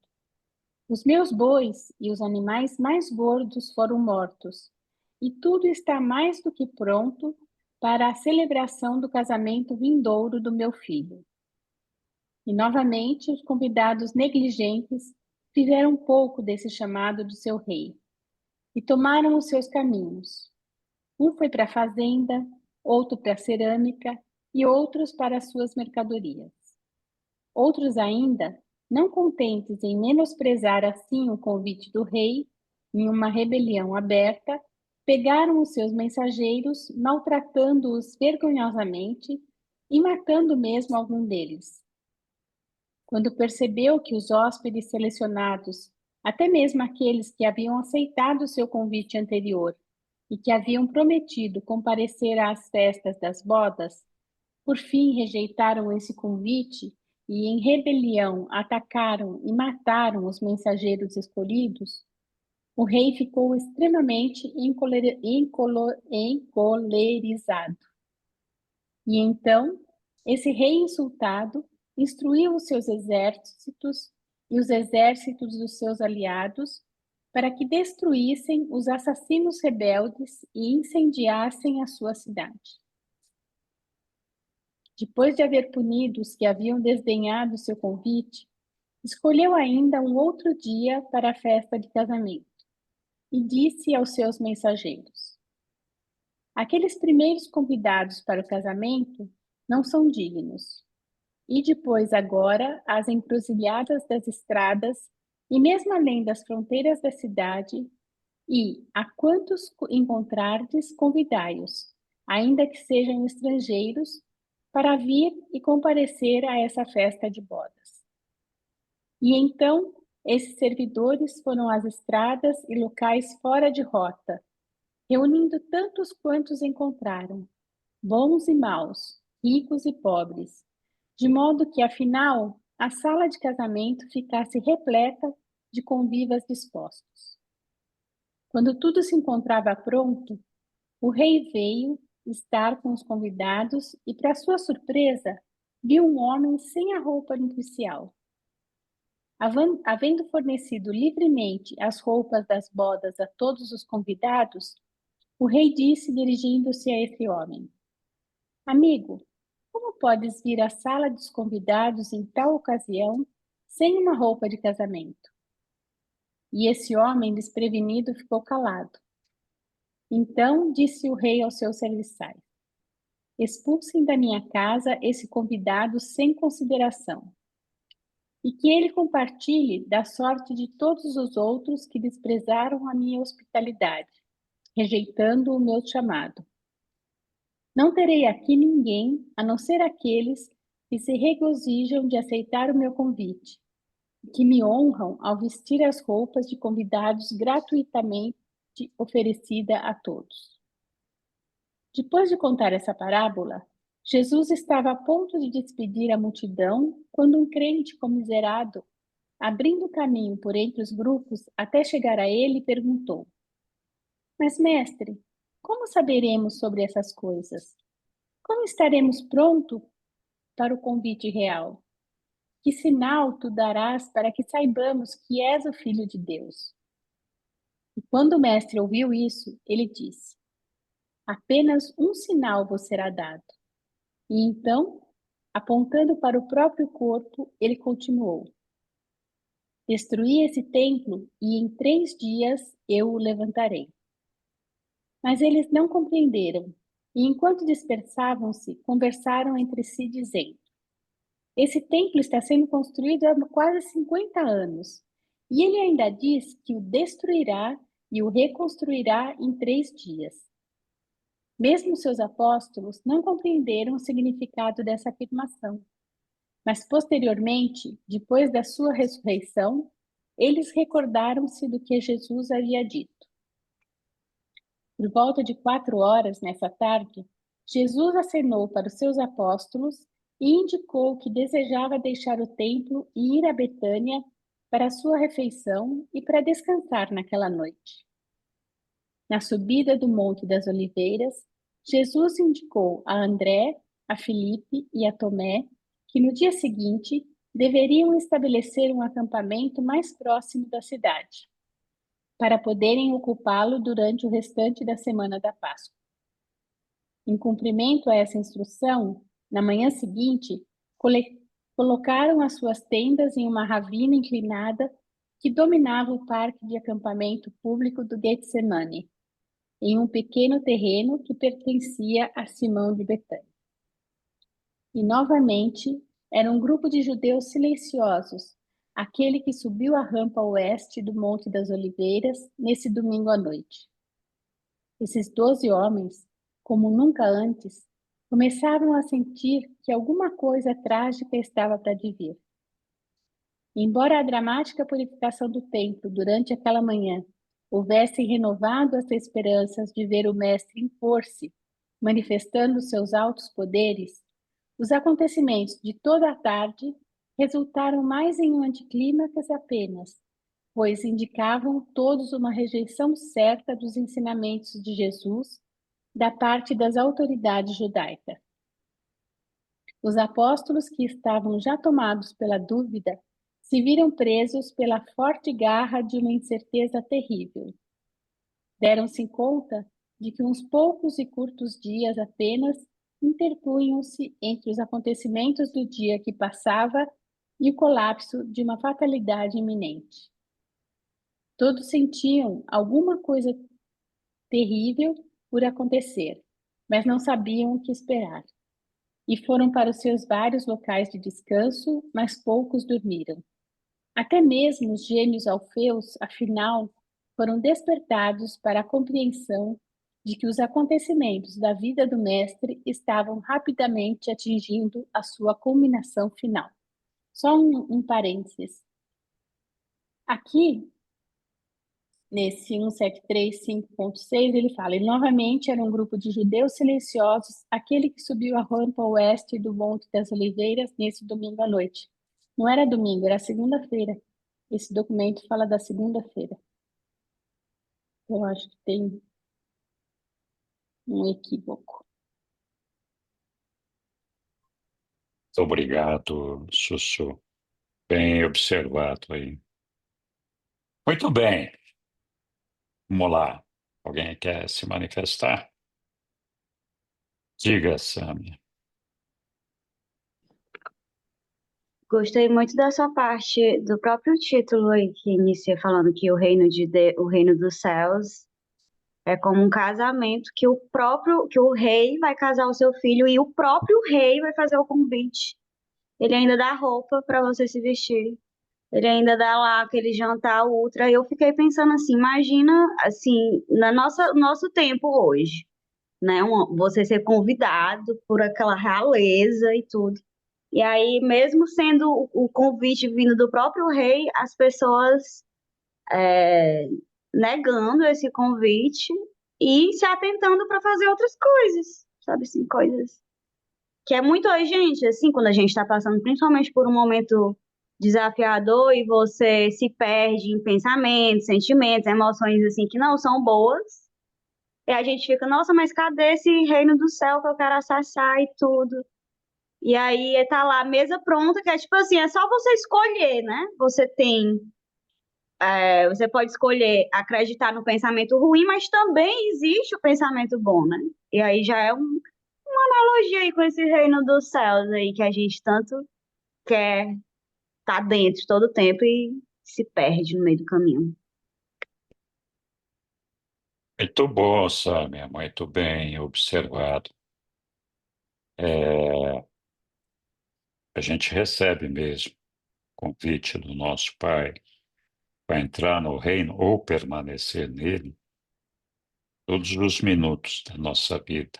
S1: Os meus bois e os animais mais gordos foram mortos, e tudo está mais do que pronto para a celebração do casamento vindouro do meu filho. E novamente os convidados negligentes fizeram pouco desse chamado do seu rei, e tomaram os seus caminhos. Um foi para a fazenda, outro para a cerâmica, e outros para as suas mercadorias. Outros ainda, não contentes em menosprezar assim o convite do rei, em uma rebelião aberta, pegaram os seus mensageiros, maltratando-os vergonhosamente e matando mesmo algum deles. Quando percebeu que os hóspedes selecionados, até mesmo aqueles que haviam aceitado o seu convite anterior e que haviam prometido comparecer às festas das bodas, por fim rejeitaram esse convite e, em rebelião, atacaram e mataram os mensageiros escolhidos, O rei ficou extremamente encolerizado. E então, esse rei insultado instruiu os seus exércitos e os exércitos dos seus aliados para que destruíssem os assassinos rebeldes e incendiassem a sua cidade. Depois de haver punido os que haviam desdenhado seu convite, escolheu ainda um outro dia para a festa de casamento e disse aos seus mensageiros: aqueles primeiros convidados para o casamento não são dignos. E depois agora às encruzilhadas das estradas e mesmo além das fronteiras da cidade, e a quantos encontrardes, convidai-os, ainda que sejam estrangeiros, para vir e comparecer a essa festa de bodas. E então esses servidores foram às estradas e locais fora de rota, reunindo tantos quantos encontraram, bons e maus, ricos e pobres, de modo que, afinal, a sala de casamento ficasse repleta de convivas dispostos. Quando tudo se encontrava pronto, o rei veio estar com os convidados e, para sua surpresa, viu um homem sem a roupa nupcial. Havendo fornecido livremente as roupas das bodas a todos os convidados, o rei disse, dirigindo-se a esse homem: amigo, como podes vir à sala dos convidados em tal ocasião sem uma roupa de casamento? E esse homem, desprevenido, ficou calado. Então disse o rei aos seus serviçais: expulsem da minha casa esse convidado sem consideração, e que ele compartilhe da sorte de todos os outros que desprezaram a minha hospitalidade, rejeitando o meu chamado. Não terei aqui ninguém, a não ser aqueles que se regozijam de aceitar o meu convite, que me honram ao vestir as roupas de convidados gratuitamente oferecida a todos. Depois de contar essa parábola, Jesus estava a ponto de despedir a multidão quando um crente comiserado, abrindo caminho por entre os grupos até chegar a ele, perguntou: mas, mestre, como saberemos sobre essas coisas? Como estaremos prontos para o convite real? Que sinal tu darás para que saibamos que és o Filho de Deus? E quando o mestre ouviu isso, ele disse: apenas um sinal vos será dado. E então, apontando para o próprio corpo, ele continuou: destruí esse templo e em 3 dias eu o levantarei. Mas eles não compreenderam, e enquanto dispersavam-se, conversaram entre si, dizendo: esse templo está sendo construído há quase 50 anos, e ele ainda diz que o destruirá e o reconstruirá em 3 dias. Mesmo seus apóstolos não compreenderam o significado dessa afirmação, mas posteriormente, depois da sua ressurreição, eles recordaram-se do que Jesus havia dito. Por volta de 4 horas nessa tarde, Jesus acenou para os seus apóstolos e indicou que desejava deixar o templo e ir a Betânia para a sua refeição e para descansar naquela noite. Na subida do Monte das Oliveiras, Jesus indicou a André, a Filipe e a Tomé que no dia seguinte deveriam estabelecer um acampamento mais próximo da cidade, para poderem ocupá-lo durante o restante da semana da Páscoa. Em cumprimento a essa instrução, na manhã seguinte, colocaram as suas tendas em uma ravina inclinada que dominava o parque de acampamento público do Getsemane, em um pequeno terreno que pertencia a Simão de Betânia. E novamente, era um grupo de judeus silenciosos, aquele que subiu a rampa oeste do Monte das Oliveiras nesse domingo à noite. Esses 12 homens, como nunca antes, começaram a sentir que alguma coisa trágica estava para vir. Embora a dramática purificação do templo durante aquela manhã houvesse renovado as esperanças de ver o mestre impor-se, manifestando seus altos poderes, os acontecimentos de toda a tarde resultaram mais em um anticlímax apenas, pois indicavam todos uma rejeição certa dos ensinamentos de Jesus da parte das autoridades judaicas. Os apóstolos, que estavam já tomados pela dúvida, se viram presos pela forte garra de uma incerteza terrível. Deram-se conta de que uns poucos e curtos dias apenas interpunham-se entre os acontecimentos do dia que passava e o colapso de uma fatalidade iminente. Todos sentiam alguma coisa terrível por acontecer, mas não sabiam o que esperar. E foram para os seus vários locais de descanso, mas poucos dormiram. Até mesmo os gêmeos Alfeus, afinal, foram despertados para a compreensão de que os acontecimentos da vida do Mestre estavam rapidamente atingindo a sua culminação final. Só um parênteses. Aqui, nesse 173.5.6, ele fala: e novamente era um grupo de judeus silenciosos, aquele que subiu a rampa oeste do Monte das Oliveiras nesse domingo à noite. Não era domingo, era segunda-feira. Esse documento fala da segunda-feira. Eu acho que tem um equívoco.
S3: Obrigado, Sussu. Bem observado aí. Muito bem. Vamos lá. Alguém quer se manifestar? Diga, Sami.
S9: Gostei muito dessa parte do próprio título aí, que inicia falando que o reino dos céus é como um casamento que o rei vai casar o seu filho e o próprio rei vai fazer o convite. Ele ainda dá roupa para você se vestir. Ele ainda dá lá aquele jantar ultra. Eu fiquei pensando assim, imagina assim, nosso tempo hoje, né? Você ser convidado por aquela realeza e tudo. E aí, mesmo sendo o convite vindo do próprio rei, as pessoas negando esse convite e se atentando para fazer outras coisas, sabe assim, coisas que é muito gente, assim, quando a gente está passando principalmente por um momento desafiador e você se perde em pensamentos, sentimentos, emoções assim que não são boas, e a gente fica, nossa, mas cadê esse reino do céu que eu quero acessar e tudo? E aí tá lá a mesa pronta, que é tipo assim, é só você escolher, né? Você pode escolher acreditar no pensamento ruim, mas também existe o pensamento bom, né? E aí já é uma analogia aí com esse reino dos céus aí que a gente tanto quer estar dentro todo o tempo e se perde no meio do caminho.
S3: Muito bom, Sami. Muito bem observado. A gente recebe mesmo o convite do nosso Pai para entrar no reino ou permanecer nele todos os minutos da nossa vida.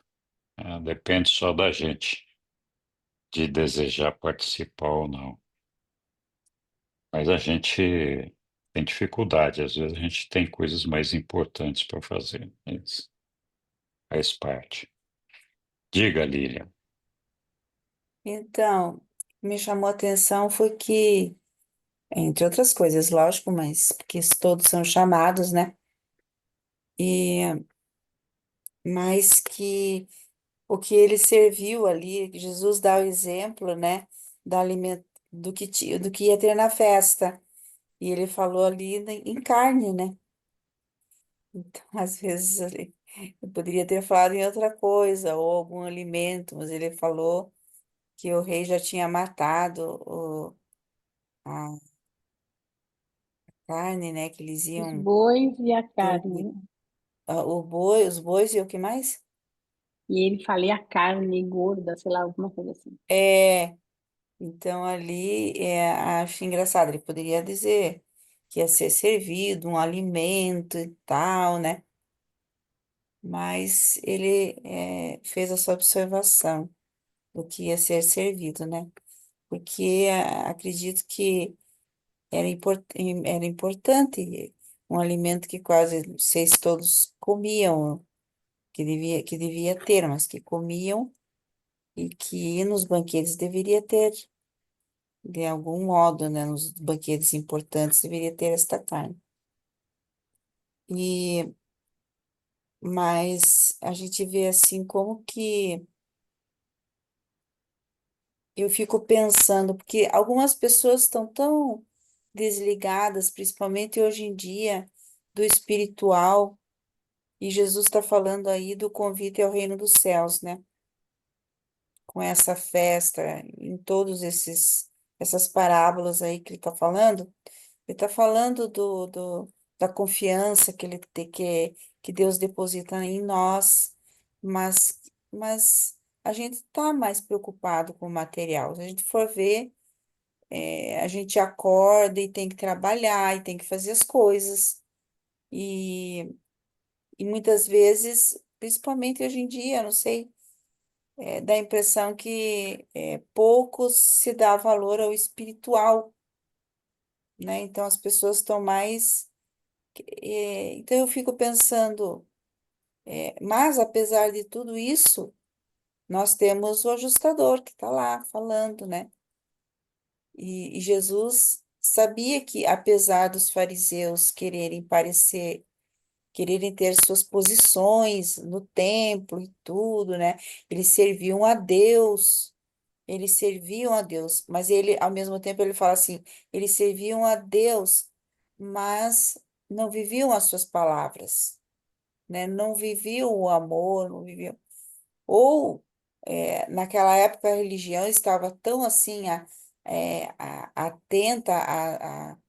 S3: Depende só da gente de desejar participar ou não. Mas a gente tem dificuldade, às vezes a gente tem coisas mais importantes para fazer. Isso faz parte. Diga, Lília.
S10: Então, me chamou a atenção foi que, entre outras coisas, lógico, mas porque todos são chamados, né? E mas que o que ele serviu ali, que Jesus dá o exemplo, né, da aliment do que ia ter na festa. E ele falou ali em carne, né? Então, às vezes eu poderia ter falado em outra coisa ou algum alimento, mas ele falou que o rei já tinha matado a carne, né? Que eles
S1: Os
S10: iam
S1: bois e a
S10: dormir.
S1: carne.
S10: Os bois e o que mais?
S1: E ele fala, e a carne gorda, sei lá, alguma coisa assim.
S10: Então ali acho engraçado, ele poderia dizer que ia ser servido um alimento e tal, né? Mas ele fez essa observação do que ia ser servido, né? Porque acredito que era importante um alimento que quase vocês todos comiam, que devia ter, mas que comiam e que nos banquetes deveria ter. de algum modo, né, nos banquetes importantes deveria ter esta carne. Mas a gente vê assim como que eu fico pensando, porque algumas pessoas estão tão desligadas, principalmente hoje em dia, do espiritual, e Jesus está falando aí do convite ao reino dos céus, né? Com essa festa, em todos essas parábolas aí que ele está falando da confiança que ele tem, que Deus deposita em nós, mas a gente está mais preocupado com o material. Se a gente for ver, a gente acorda e tem que trabalhar e tem que fazer as coisas. E, e muitas vezes, principalmente hoje em dia, não sei, dá a impressão que pouco se dá valor ao espiritual, né? Então as pessoas estão mais. Então eu fico pensando, mas apesar de tudo isso, nós temos o ajustador que está lá falando, né? E Jesus sabia que, apesar dos fariseus quererem ter suas posições no templo e tudo, né? Eles serviam a Deus, eles serviam a Deus, mas ele, ao mesmo tempo, ele fala assim: eles serviam a Deus, mas não viviam as suas palavras, né? Não viviam o amor, não viviam. Ou, naquela época, a religião estava tão assim, atenta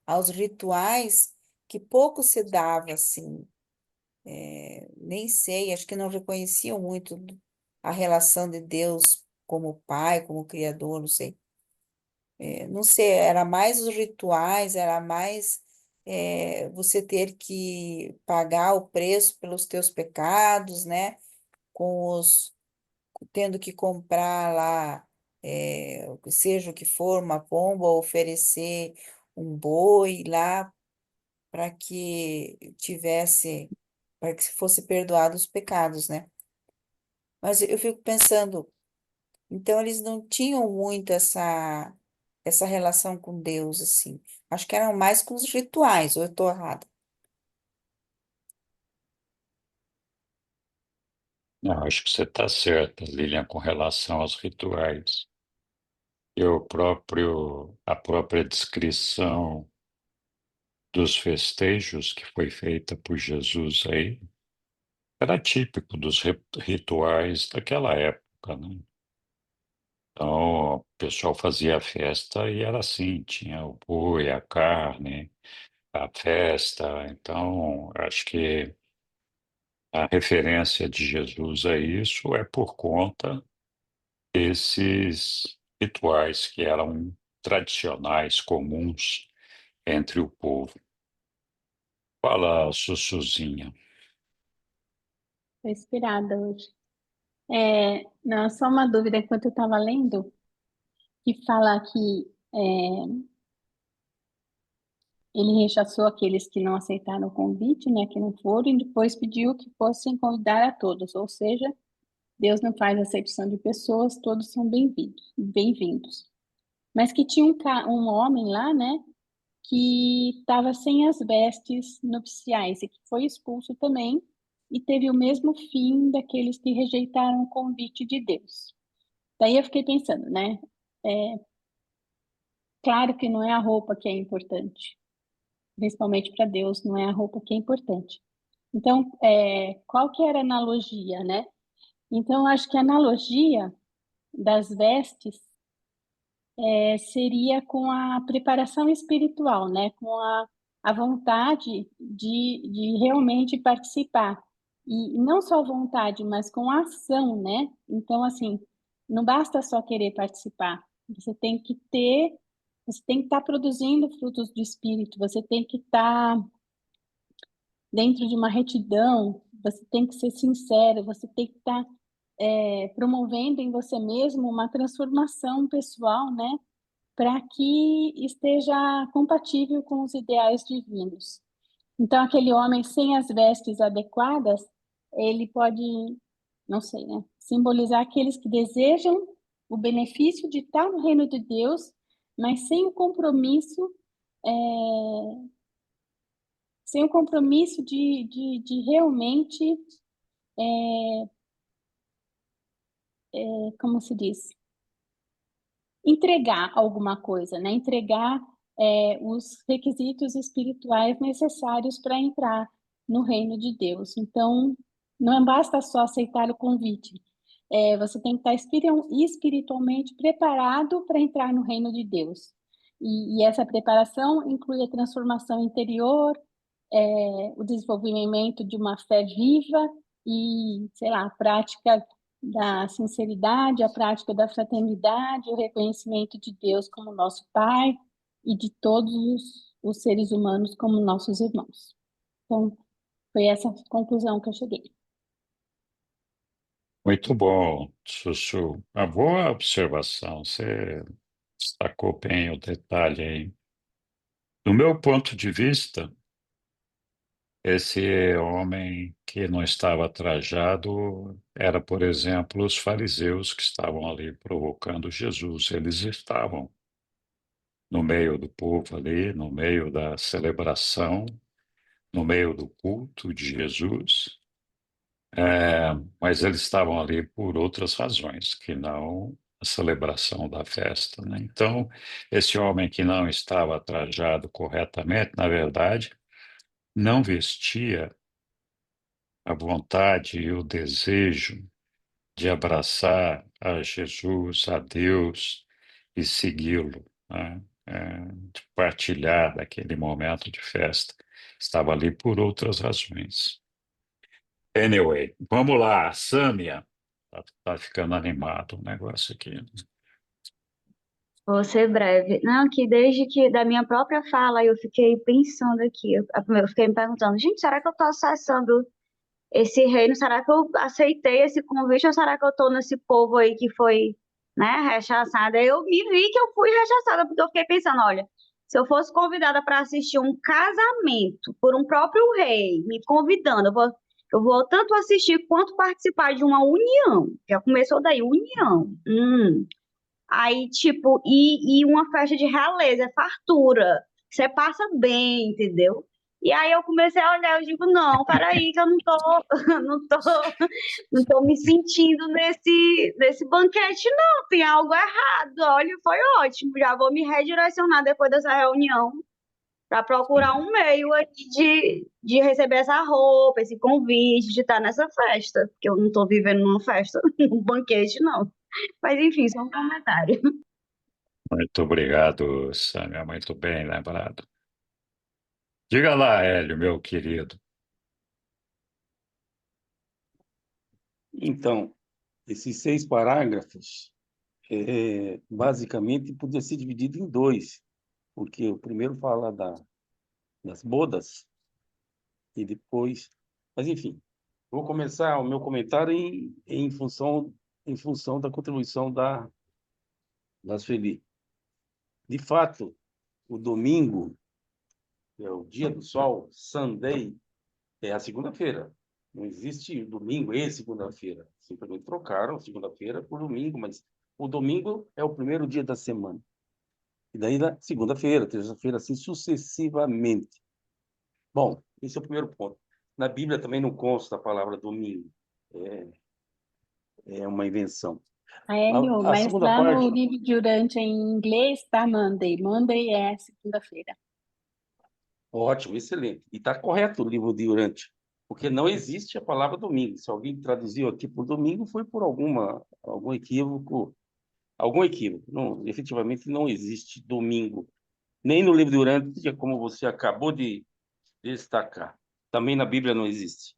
S10: aos rituais, que pouco se dava assim. Nem sei, acho que não reconheciam muito a relação de Deus como Pai, como Criador, não sei. Não sei, era mais os rituais, era mais você ter que pagar o preço pelos teus pecados, né? Com tendo que comprar lá, seja o que for, uma pomba, ou oferecer um boi lá para que para que fosse perdoado os pecados, né? Mas eu fico pensando, então eles não tinham muito essa relação com Deus, assim. Acho que eram mais com os rituais, ou eu estou errada?
S3: Não, acho que você está certa, Lilian, com relação aos rituais. A própria descrição dos festejos que foi feita por Jesus aí, era típico dos rituais daquela época, né? Então, o pessoal fazia a festa e era assim, tinha o boi, a carne, a festa. Então, acho que a referência de Jesus a isso é por conta desses rituais que eram tradicionais, comuns entre o povo. Fala, Sussuzinha.
S1: Estou inspirada hoje. Não, só uma dúvida, enquanto eu estava lendo, que fala que ele rechaçou aqueles que não aceitaram o convite, né, que não foram, e depois pediu que fossem convidar a todos, ou seja, Deus não faz acepção de pessoas, todos são bem-vindos, bem-vindos. Mas que tinha um homem lá, né, que estava sem as vestes nupciais e que foi expulso também e teve o mesmo fim daqueles que rejeitaram o convite de Deus. Daí eu fiquei pensando, né, claro que não é a roupa que é importante, principalmente para Deus, não é a roupa que é importante. Então, qual que era a analogia, né? Então, acho que a analogia das vestes seria com a preparação espiritual, né? Com a vontade de realmente participar. E não só a vontade, mas com a ação, né? Então, assim, não basta só querer participar. Você tem que estar produzindo frutos do Espírito, você tem que estar dentro de uma retidão, você tem que ser sincero, você tem que estar promovendo em você mesmo uma transformação pessoal, né? Para que esteja compatível com os ideais divinos. Então, aquele homem sem as vestes adequadas, ele pode, não sei, né? Simbolizar aqueles que desejam o benefício de estar no reino de Deus, mas sem o compromisso, de realmente, como se diz? Entregar alguma coisa, né? Entregar os requisitos espirituais necessários para entrar no reino de Deus. Então, não basta só aceitar o convite. Você tem que estar espiritualmente preparado para entrar no reino de Deus. E essa preparação inclui a transformação interior, o desenvolvimento de uma fé viva e, sei lá, a prática da sinceridade, a prática da fraternidade, o reconhecimento de Deus como nosso Pai e de todos os seres humanos como nossos irmãos. Então, foi essa conclusão que eu cheguei.
S3: Muito bom, Chuchu. Uma boa observação. Você destacou bem o detalhe aí. Do meu ponto de vista, esse homem que não estava trajado era, por exemplo, os fariseus que estavam ali provocando Jesus. Eles estavam no meio do povo ali, no meio da celebração, no meio do culto de Jesus, mas eles estavam ali por outras razões, que não a celebração da festa, né? Então, esse homem que não estava trajado corretamente, na verdade, não vestia a vontade e o desejo de abraçar a Jesus, a Deus e segui-lo, né? De partilhar daquele momento de festa. Estava ali por outras razões. Anyway, vamos lá, Sâmia. Tá ficando animado o negócio aqui.
S9: Vou ser breve. Não, que desde que da minha própria fala eu fiquei pensando aqui, eu fiquei me perguntando, gente, será que eu estou acessando esse reino? Será que eu aceitei esse convite ou será que eu estou nesse povo aí que foi, né, rechaçada? Eu me vi que eu fui rechaçada, porque eu fiquei pensando, olha, se eu fosse convidada para assistir um casamento por um próprio rei, me convidando, eu vou tanto assistir quanto participar de uma união. Já começou daí, união. Aí, tipo, e uma festa de realeza, é fartura. Você passa bem, entendeu? E aí eu comecei a olhar, eu digo, não, peraí, que eu não tô, não tô, não tô me sentindo nesse banquete, não. Tem algo errado. Olha, foi ótimo. Já vou me redirecionar depois dessa reunião para procurar um meio aí de receber essa roupa, esse convite, de estar nessa festa. Porque eu não tô vivendo numa festa, num banquete, não. Mas enfim, só um comentário.
S3: Muito obrigado, Sâmia, muito bem lembrado. Diga lá, Hélio, meu querido.
S6: Então, esses 6 parágrafos, basicamente, podia ser dividido em 2, porque o primeiro fala das bodas e depois... Mas, enfim, vou começar o meu comentário em função da contribuição da Sueli. De fato, o domingo, é o dia do sol, Sunday, é a segunda-feira. Não existe domingo e segunda-feira. Simplesmente trocaram segunda-feira por domingo, mas o domingo é o primeiro dia da semana. E daí, na segunda-feira, terça-feira, assim sucessivamente. Bom, esse é o primeiro ponto. Na Bíblia também não consta a palavra domingo. É uma invenção.
S1: Hélio,
S6: A
S1: mas
S6: segunda
S1: lá no
S6: parte,
S1: livro de Urântia em inglês tá Monday. Monday é segunda-feira.
S6: ótimo, excelente. E está correto o livro de Urântia, porque não existe a palavra domingo. Se alguém traduziu aqui por domingo, foi por algum equívoco. Algum equívoco. Não, efetivamente não existe domingo. Nem no livro de Urântia, como você acabou de destacar. Também na Bíblia não existe.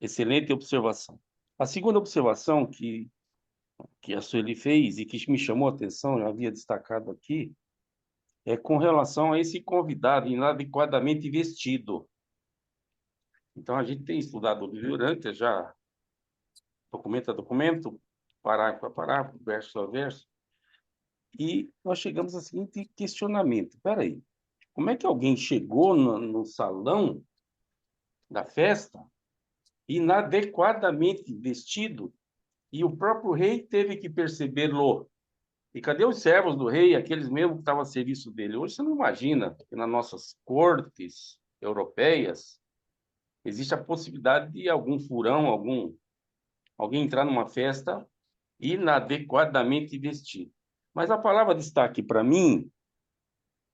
S6: Excelente observação. A segunda observação que a Sueli fez e que me chamou a atenção, já havia destacado aqui, é com relação a esse convidado inadequadamente vestido. Então, a gente tem estudado o livro de Urântia já, documento a documento, parágrafo a parágrafo, verso a verso, e nós chegamos ao seguinte questionamento. Espera aí, como é que alguém chegou no salão da festa inadequadamente vestido e o próprio rei teve que percebê-lo? E cadê os servos do rei, aqueles mesmo que estavam a serviço dele? Hoje você não imagina que nas nossas cortes europeias existe a possibilidade de algum furão, alguém entrar numa festa inadequadamente vestido. Mas a palavra destaque para mim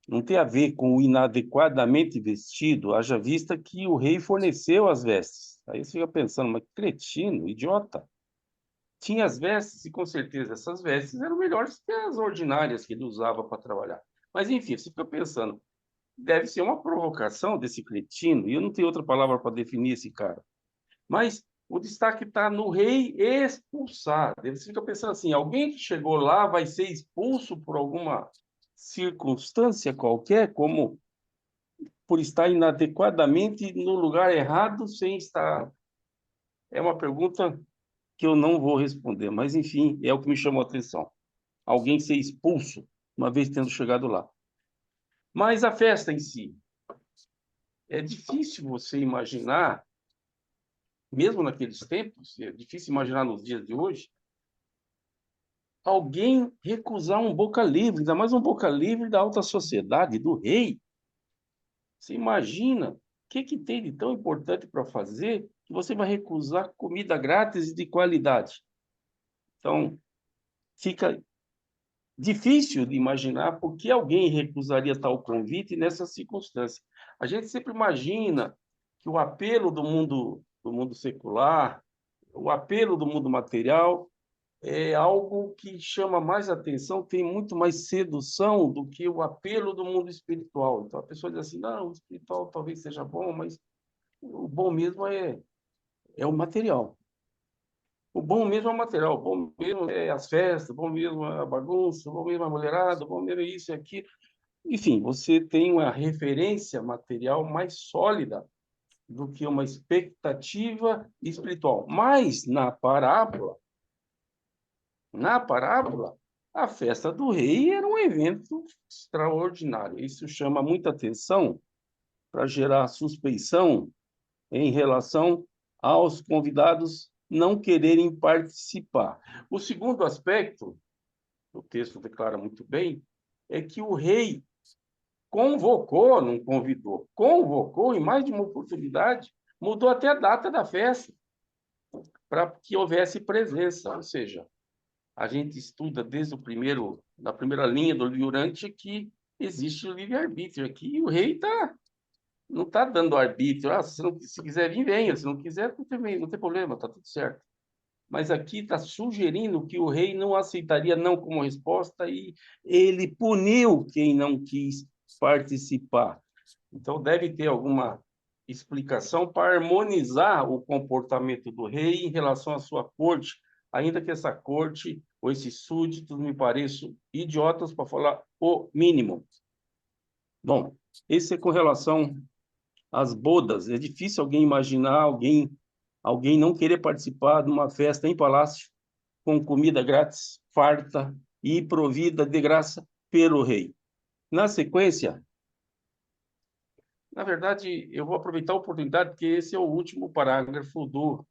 S6: não tem a ver com o inadequadamente vestido, haja vista que o rei forneceu as vestes. Aí você fica pensando, mas cretino, idiota. Tinha as vestes e com certeza essas vestes eram melhores que as ordinárias que ele usava para trabalhar. Mas enfim, você fica pensando, deve ser uma provocação desse cretino, e eu não tenho outra palavra para definir esse cara. Mas o destaque está no rei expulsar. Você fica pensando assim, alguém que chegou lá vai ser expulso por alguma circunstância qualquer, como por estar inadequadamente no lugar errado, sem estar... É uma pergunta que eu não vou responder, mas, enfim, é o que me chamou a atenção. Alguém ser expulso, uma vez tendo chegado lá. Mas a festa em si, é difícil você imaginar, mesmo naqueles tempos, é difícil imaginar nos dias de hoje, alguém recusar um boca livre, ainda mais um boca livre da alta sociedade, do rei. Você imagina o que tem de tão importante para fazer que você vai recusar comida grátis e de qualidade? Então, fica difícil de imaginar por que alguém recusaria tal convite nessa circunstância. A gente sempre imagina que o apelo do mundo secular, o apelo do mundo material, é algo que chama mais atenção, tem muito mais sedução do que o apelo do mundo espiritual. Então, a pessoa diz assim, não, o espiritual talvez seja bom, mas o bom mesmo é o material. O bom mesmo é o material, o bom mesmo é as festas, o bom mesmo é a bagunça, o bom mesmo é a mulherada, o bom mesmo é isso e aquilo. Enfim, você tem uma referência material mais sólida do que uma expectativa espiritual. Mas, na parábola, a festa do rei era um evento extraordinário. Isso chama muita atenção para gerar suspeição em relação aos convidados não quererem participar. O segundo aspecto, o texto declara muito bem, é que o rei convocou, não convidou, convocou em mais de uma oportunidade, mudou até a data da festa para que houvesse presença, ou seja, a gente estuda desde da primeira linha do Liurante que existe o livre-arbítrio aqui, e o rei não está dando arbítrio. Se quiser vir, venha. Se não quiser, não tem problema, está tudo certo. Mas aqui está sugerindo que o rei não aceitaria não como resposta e ele puniu quem não quis participar. Então, deve ter alguma explicação para harmonizar o comportamento do rei em relação à sua corte, ainda que essa corte ou esses súditos me pareçam idiotas, para falar o mínimo. Bom, esse é com relação às bodas. É difícil alguém imaginar alguém não querer participar de uma festa em palácio com comida grátis, farta e provida de graça pelo rei. Na sequência, na verdade, eu vou aproveitar a oportunidade, porque esse é o último parágrafo do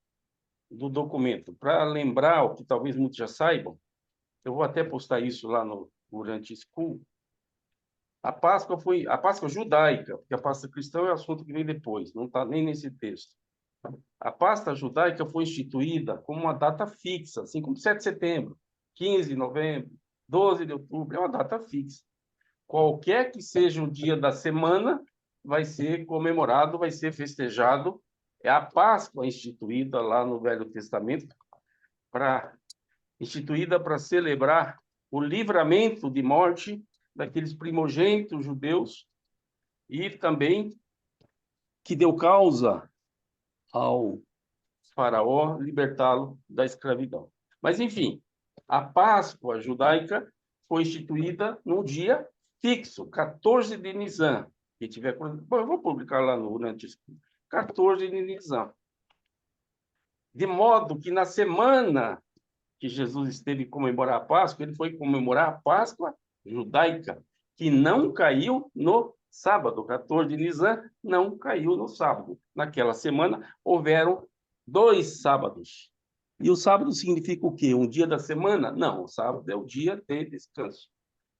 S6: documento. Para lembrar o que talvez muitos já saibam, eu vou até postar isso lá no Urante School. A Páscoa judaica, porque a Páscoa cristã é o assunto que vem depois, não está nem nesse texto. A Páscoa judaica foi instituída como uma data fixa, assim como 7 de setembro, 15 de novembro, 12 de outubro, é uma data fixa. Qualquer que seja o dia da semana, vai ser comemorado, vai ser festejado. É a Páscoa instituída lá no Velho Testamento, instituída para celebrar o livramento de morte daqueles primogênitos judeus e também que deu causa ao faraó libertá-lo da escravidão. Mas, enfim, a Páscoa judaica foi instituída num dia fixo, 14 de Nisan. Quem tiver... Bom, eu vou publicar lá no Urante, 14 de Nisan. De modo que na semana que Jesus esteve comemorar a Páscoa, ele foi comemorar a Páscoa judaica, que não caiu no sábado. 14 de Nisan não caiu no sábado. Naquela semana, houveram 2 sábados. E o sábado significa o quê? Um dia da semana? Não, o sábado é o dia de descanso,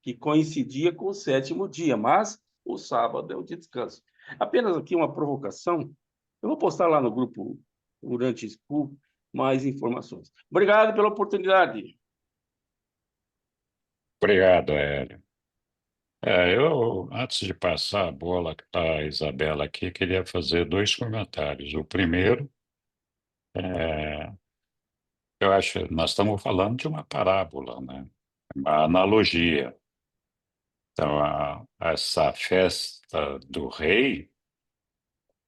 S6: que coincidia com o sétimo dia, mas o sábado é o dia de descanso. Apenas aqui uma provocação. Eu vou postar lá no grupo Urante School mais informações. Obrigado pela oportunidade.
S3: Obrigado, Hélio. Eu, antes de passar a bola para a Isabela aqui, queria fazer dois comentários. O primeiro, é, eu acho, nós estamos falando de uma parábola, né? Uma analogia. Então, essa festa do rei,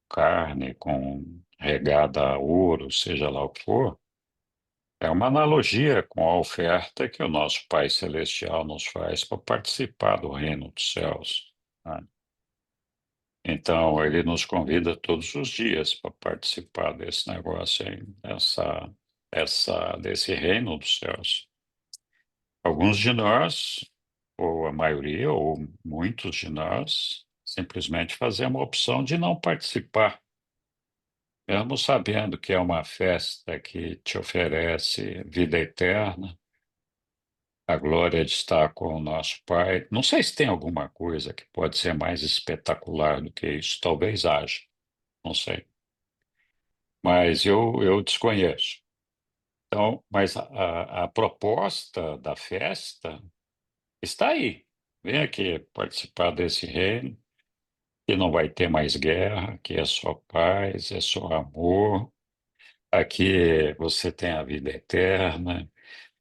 S3: carne com regada a ouro, seja lá o que for, é uma analogia com a oferta que o nosso Pai Celestial nos faz para participar do reino dos céus, né? Então, ele nos convida todos os dias para participar desse negócio aí, desse reino dos céus. Alguns de nós, ou a maioria, ou muitos de nós, simplesmente fazemos a opção de não participar, mesmo sabendo que é uma festa que te oferece vida eterna, a glória de estar com o nosso Pai. Não sei se tem alguma coisa que pode ser mais espetacular do que isso, talvez haja, não sei. Mas eu desconheço. Então, mas a proposta da festa está aí. Vem aqui participar desse reino, que não vai ter mais guerra, que é só paz, é só amor. Aqui você tem a vida eterna,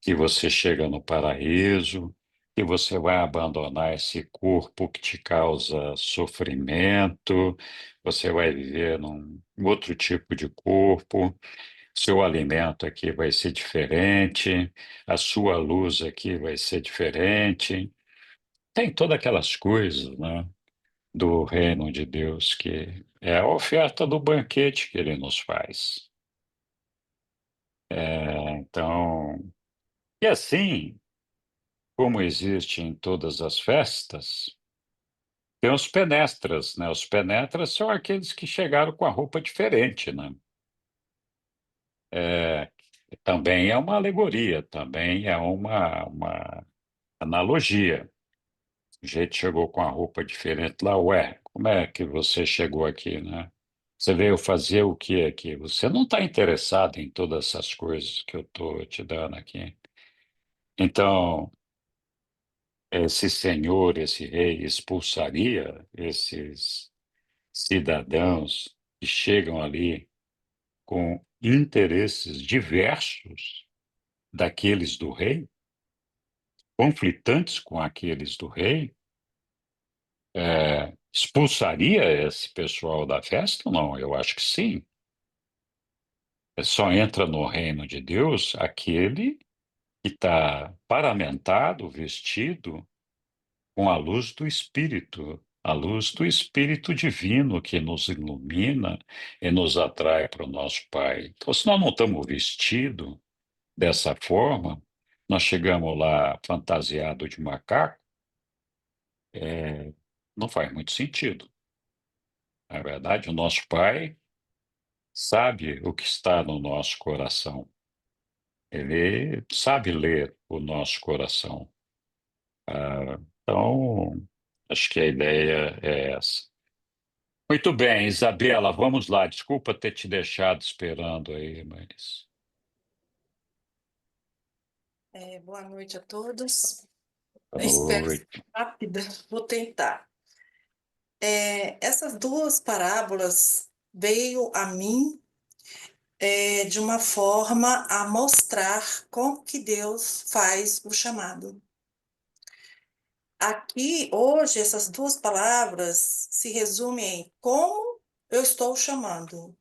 S3: que você chega no paraíso, que você vai abandonar esse corpo que te causa sofrimento, você vai viver num outro tipo de corpo. Seu alimento aqui vai ser diferente, a sua luz aqui vai ser diferente. Tem todas aquelas coisas, né, do reino de Deus que é a oferta do banquete que ele nos faz. Então, e assim, como existe em todas as festas, tem os penestras, né? Os penetras são aqueles que chegaram com a roupa diferente, né? É, também é uma alegoria, também é uma analogia. O jeito chegou com a roupa diferente lá, ué, como é que você chegou aqui, né? Você veio fazer o que aqui? Você não está interessado em todas essas coisas que eu estou te dando aqui. Então, esse senhor, esse rei, expulsaria esses cidadãos que chegam ali com interesses diversos daqueles do rei, conflitantes com aqueles do rei. Expulsaria esse pessoal da festa? Não, eu acho que sim. Só entra no reino de Deus aquele que está paramentado, vestido com a luz do Espírito, a luz do Espírito Divino que nos ilumina e nos atrai para o nosso Pai. Então, se nós não estamos vestidos dessa forma, nós chegamos lá fantasiado de macaco, não faz muito sentido. Na verdade, o nosso Pai sabe o que está no nosso coração. Ele sabe ler o nosso coração. Então, acho que a ideia é essa. Muito bem, Isabela, vamos lá. Desculpa ter te deixado esperando aí, mas.
S10: Boa noite a todos.
S3: Boa
S10: Espero ser
S3: noite.
S10: rápida, vou tentar. Essas duas parábolas veio a mim de uma forma a mostrar como que Deus faz o chamado. Aqui, hoje, essas duas palavras se resumem em como eu estou chamando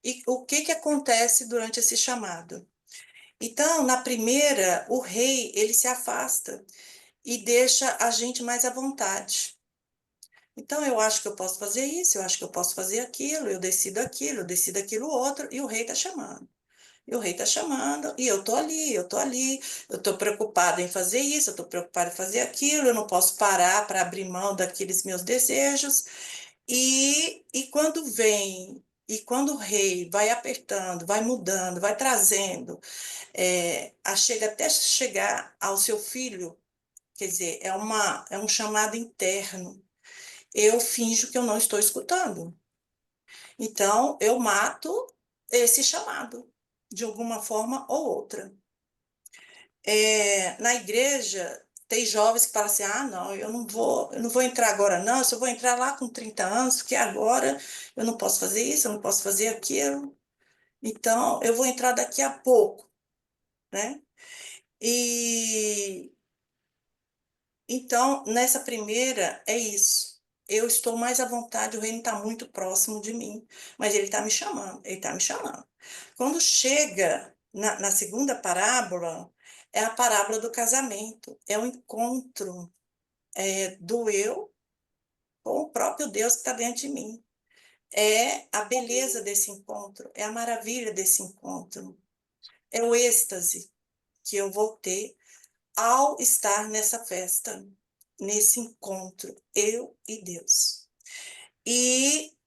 S10: e o que que acontece durante esse chamado. Então, na primeira, o rei, ele se afasta e deixa a gente mais à vontade. Então, eu acho que eu posso fazer isso, eu acho que eu posso fazer aquilo, eu decido aquilo outro, e o rei está chamando. E o rei está chamando, e eu tô ali, eu estou preocupada em fazer isso, eu estou preocupada em fazer aquilo, eu não posso parar para abrir mão daqueles meus desejos. E quando vem
S11: E quando o rei vai apertando, vai mudando, vai trazendo, chega até chegar ao seu filho, quer dizer, é um chamado interno. Eu finjo que eu não estou escutando. Então, eu mato esse chamado, de alguma forma ou outra. Na igreja, tem jovens que falam assim, não, eu não vou entrar agora não, eu só vou entrar lá com 30 anos, porque agora eu não posso fazer isso, eu não posso fazer aquilo. Então, eu vou entrar daqui a pouco, né? E então, nessa primeira, é isso. Eu estou mais à vontade, o reino está muito próximo de mim, mas ele está me chamando, ele está me chamando. Quando chega na segunda parábola, é a parábola do casamento, é o encontro do eu com o próprio Deus que está dentro de mim. É a beleza desse encontro, é a maravilha desse encontro, é o êxtase que eu vou ter ao estar nessa festa, nesse encontro, eu e Deus. E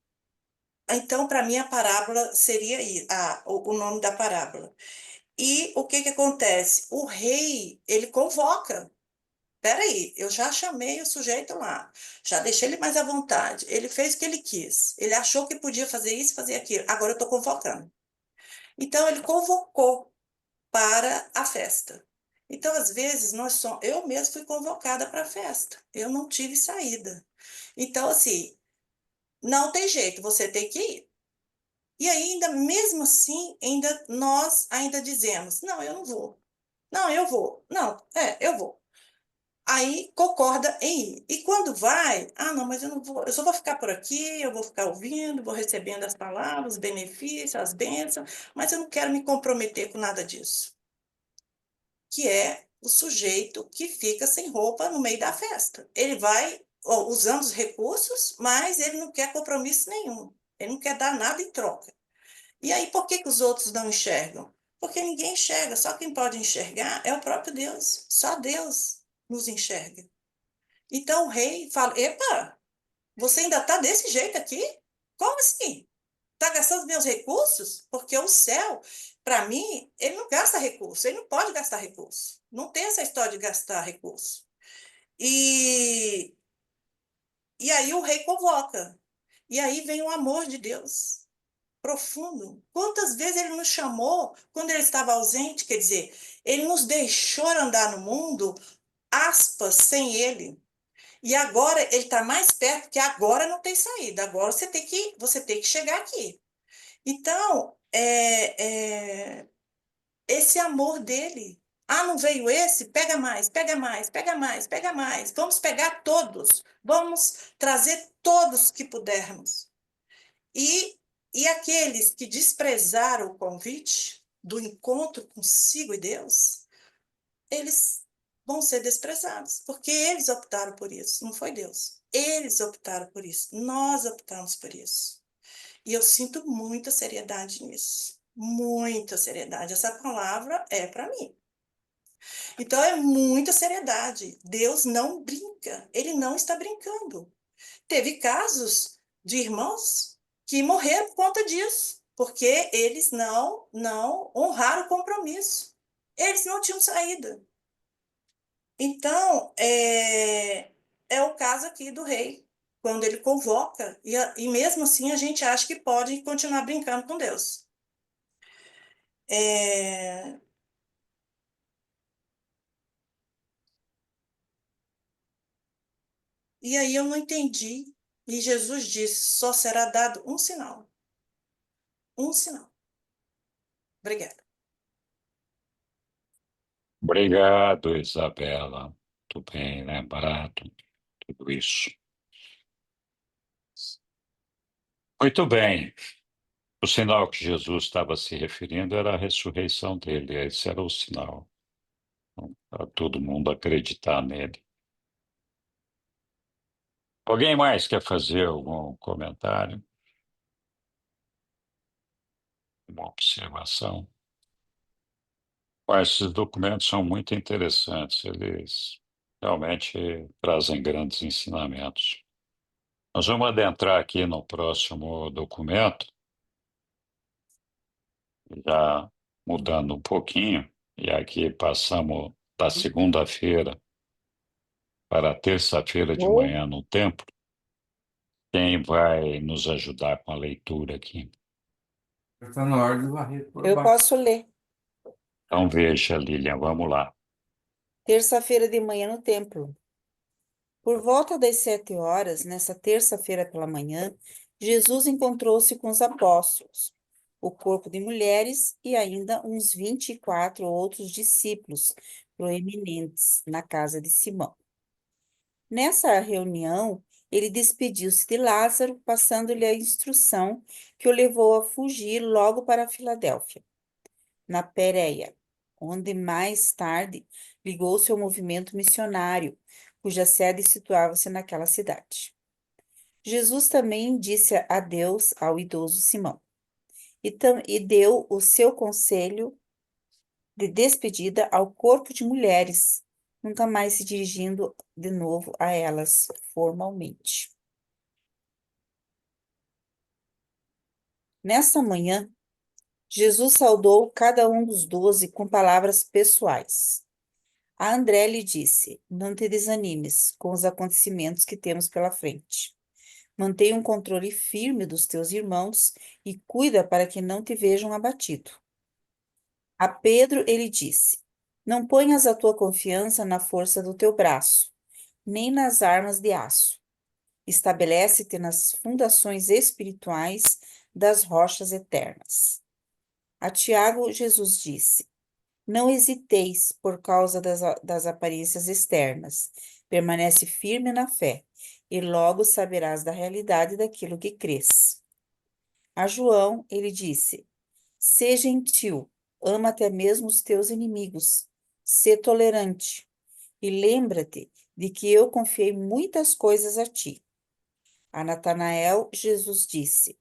S11: então, para mim, a parábola seria o nome da parábola. E o que acontece? O rei, ele convoca. Peraí, eu já chamei o sujeito lá, já deixei ele mais à vontade, ele fez o que ele quis, ele achou que podia fazer isso, fazer aquilo, agora eu estou convocando. Então, ele convocou para a festa. Então, às vezes, eu mesmo fui convocada para a festa, eu não tive saída. Então, assim, não tem jeito, você tem que ir. E ainda, mesmo assim, nós ainda dizemos, não, eu não vou. Não, eu vou. Não, eu vou. Aí concorda em ir. E quando vai, não, mas eu não vou, eu só vou ficar por aqui, eu vou ficar ouvindo, vou recebendo as palavras, os benefícios, as bênçãos, mas eu não quero me comprometer com nada disso. Que é o sujeito que fica sem roupa no meio da festa. Ele vai usando os recursos, mas ele não quer compromisso nenhum. Ele não quer dar nada em troca. E aí, por que os outros não enxergam? Porque ninguém enxerga, só quem pode enxergar é o próprio Deus. Só Deus nos enxerga. Então o rei fala, epa, você ainda está desse jeito aqui? Como assim? Está gastando meus recursos? Porque o céu, para mim, ele não gasta recurso, ele não pode gastar recurso. Não tem essa história de gastar recurso. E aí o rei convoca. E aí vem o amor de Deus, profundo. Quantas vezes ele nos chamou quando ele estava ausente? Quer dizer, ele nos deixou andar no mundo, aspas, sem ele. E agora ele está mais perto, porque agora não tem saída. Agora você tem que chegar aqui. Então, esse amor dele. Não veio esse? Pega mais, pega mais, pega mais, pega mais. Vamos pegar todos. Vamos trazer todos que pudermos. E aqueles que desprezaram o convite do encontro consigo e Deus, eles vão ser desprezados, porque eles optaram por isso, não foi Deus. Eles optaram por isso, nós optamos por isso. E eu sinto muita seriedade nisso, muita seriedade. Essa palavra é para mim. Então é muita seriedade. Deus não brinca, ele não está brincando. Teve casos de irmãos que morreram por conta disso, porque eles não honraram o compromisso. Eles não tinham saída. Então, é o caso aqui do rei, quando ele convoca, e mesmo assim a gente acha que pode continuar brincando com Deus. E aí eu não entendi, e Jesus disse, só será dado um sinal. Um sinal. Obrigada.
S3: Obrigado, Isabela. Muito bem lembrado tudo isso. Muito bem. O sinal que Jesus estava se referindo era a ressurreição dele. Esse era o sinal. Para todo mundo acreditar nele. Alguém mais quer fazer algum comentário? Uma observação? Esses documentos são muito interessantes, eles realmente trazem grandes ensinamentos. Nós vamos adentrar aqui no próximo documento, Já mudando um pouquinho, e aqui passamos da segunda-feira para a terça-feira de
S10: Ou
S3: manhã no templo. Quem vai nos ajudar com a leitura aqui?
S2: Está na hora de varrer por
S10: eu
S2: baixo.
S10: posso ler.
S3: Então veja, Lilian, vamos lá.
S10: Terça-feira de manhã no templo. Por volta das 7 horas, nessa terça-feira pela manhã, Jesus encontrou-se com os apóstolos, o corpo de mulheres e ainda uns 24 outros discípulos proeminentes na casa de Simão. Nessa reunião, ele despediu-se de Lázaro, passando-lhe a instrução que o levou a fugir logo para Filadélfia, na Pérea, onde mais tarde ligou-se ao movimento missionário, cuja sede situava-se naquela cidade. Jesus também disse adeus ao idoso Simão e deu o seu conselho de despedida ao corpo de mulheres, nunca mais se dirigindo de novo a elas formalmente. Nesta manhã, Jesus saudou cada um dos 12 com palavras pessoais. A André lhe disse: não te desanimes com os acontecimentos que temos pela frente. Mantenha um controle firme dos teus irmãos e cuida para que não te vejam abatido. A Pedro ele disse: não ponhas a tua confiança na força do teu braço, nem nas armas de aço. Estabelece-te nas fundações espirituais das rochas eternas. A Tiago, Jesus disse: não hesiteis por causa das aparências externas. Permanece firme na fé, e logo saberás da realidade daquilo que crês. A João, ele disse: sê gentil, ama até mesmo os teus inimigos, sê tolerante, e lembra-te de que eu confiei muitas coisas a ti. A Natanael, Jesus disse: